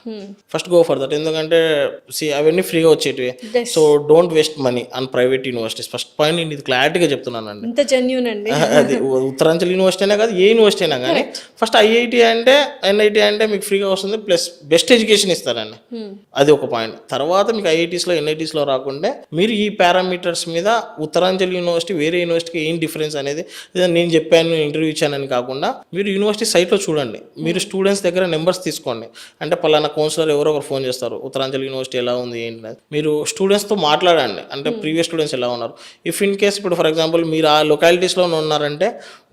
ఫస్ట్ గో ఫర్ దట్, ఎందుకంటే అవన్నీ ఫ్రీగా వచ్చేటివి. So don't waste money on private universities. First point నేను ఇది క్లారిటీగా చెప్తున్నానండి. ఇంత జెన్యూన్ అండి. అది ఉత్తరాంచల్ యూనివర్సిటీ అయినా కాదు, ఏ యూనివర్సిటీ అయినా కానీ ఫస్ట్ ఐఐటీ అంటే ఎన్ఐటీ అంటే మీకు ఫ్రీగా వస్తుంది, ప్లస్ బెస్ట్ ఎడ్యుకేషన్ ఇస్తారండి. అది ఒక పాయింట్. తర్వాత మీకు ఐఐటీస్లో ఎన్ఐటీస్లో రాకుండా మీరు ఈ పారామీటర్స్ మీద ఉత్తరాంచల్ యూనివర్సిటీ వేరే యూనివర్సిటీకి ఏం డిఫరెన్స్ అనేది నేను చెప్పాను, ఇంటర్వ్యూ ఇచ్చానని కాకుండా మీరు యూనివర్సిటీ సైట్లో చూడండి. మీరు స్టూడెంట్స్ దగ్గర నెంబర్స్ తీసుకోండి. అంటే పలానా కౌన్సిలర్ ఎవరో ఒకరు ఫోన్ చేస్తారు, ఉత్తరాంచల్ యూనివర్సిటీ ఎలా ఉంది ఏంటి, మీరు స్టూడెంట్స్తో మాట్లాడండి. అంటే ప్రీవియస్ స్టూడెంట్స్ ఎలా ఉన్నారు. ఇఫ్ ఇన్ కేస్ ఇప్పుడు ఫర్ ఎగ్జాంపుల్ మీరు ఆ లొకాలిటీస్లో ఉన్నారంటే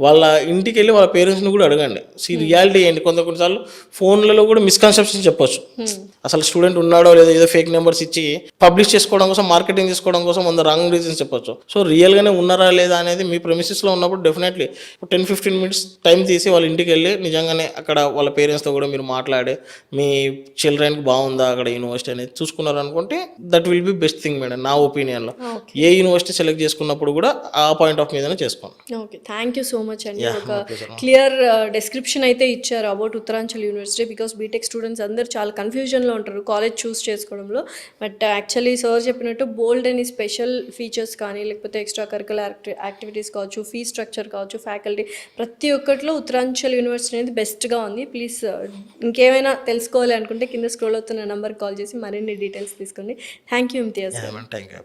వాళ్ళ ఇంటికి వెళ్ళి వాళ్ళ పేరెంట్స్ని కూడా అడగండి. రియాలిటీ ఏంటి. కొన్నిసార్లు ఫోన్లలో కూడా మిస్కన్సెప్షన్ చెప్పొచ్చు. అసలు స్టూడెంట్ ఉన్నాడో లేదో, ఏదో ఫేక్ నెంబర్స్ ఇచ్చి పబ్లిష్ చేసుకోవడం కోసం, మార్కెటింగ్ చేసుకోవడం కోసం 100 రాంగ్ రీజన్స్ చెప్పొచ్చు. సో రియల్గానే ఉన్నారా లేదా అనేది మీ ప్రెమిసెస్లో ఉన్నప్పుడు డెఫినెట్లీ 10-15 మినిట్స్ టైం తీసి వాళ్ళ ఇంటికి వెళ్ళి నిజంగానే అక్కడ వాళ్ళ పేరెంట్స్తో కూడా మీరు మాట్లాడి మీ చిల్డ్రన్కి బాగుందా అక్కడ యూనివర్సిటీ అనేది చూసుకున్నారు అనుకుంటే that will be best thing madam నా ఒపీనియన్లో. ఏ యూనివర్సిటీ సెలెక్ట్ చేసుకున్నప్పుడు కూడా ఆ పాయింట్ ఆఫ్ మీదనే చేసుకోండి. Okay, thank you so much అండి. ఒక క్లియర్ డెస్క్రిప్షన్ అయితే ఇచ్చారు about Uttaranchal university. Because BTech students అందరూ చాలా కన్ఫ్యూజన్లో ఉంటారు కాలేజ్ చూస్ చేసుకోవడంలో. బట్ యాక్చువల్లీ సార్ చెప్పినట్టు బోల్డ్ అని స్పెషల్ ఫీచర్స్ కానీ, లేకపోతే ఎక్స్ట్రా కరికులర్ యాక్టివిటీస్ కావచ్చు, ఫీ స్ట్రక్చర్ కావచ్చు, ఫ్యాకల్టీ, ప్రతి ఒక్కటిలో ఉత్తరాంచల్ యూనివర్సిటీ అనేది బెస్ట్గా ఉంది. ప్లీజ్ ఇంకేమైనా తెలుసుకోవాలి అనుకుంటే కింద స్క్రోల్ అవుతున్న నెంబర్కి కాల్ చేసి మరిన్ని డీటెయిల్స్ తీసుకోండి. Thank you Imtiaz. Thank you.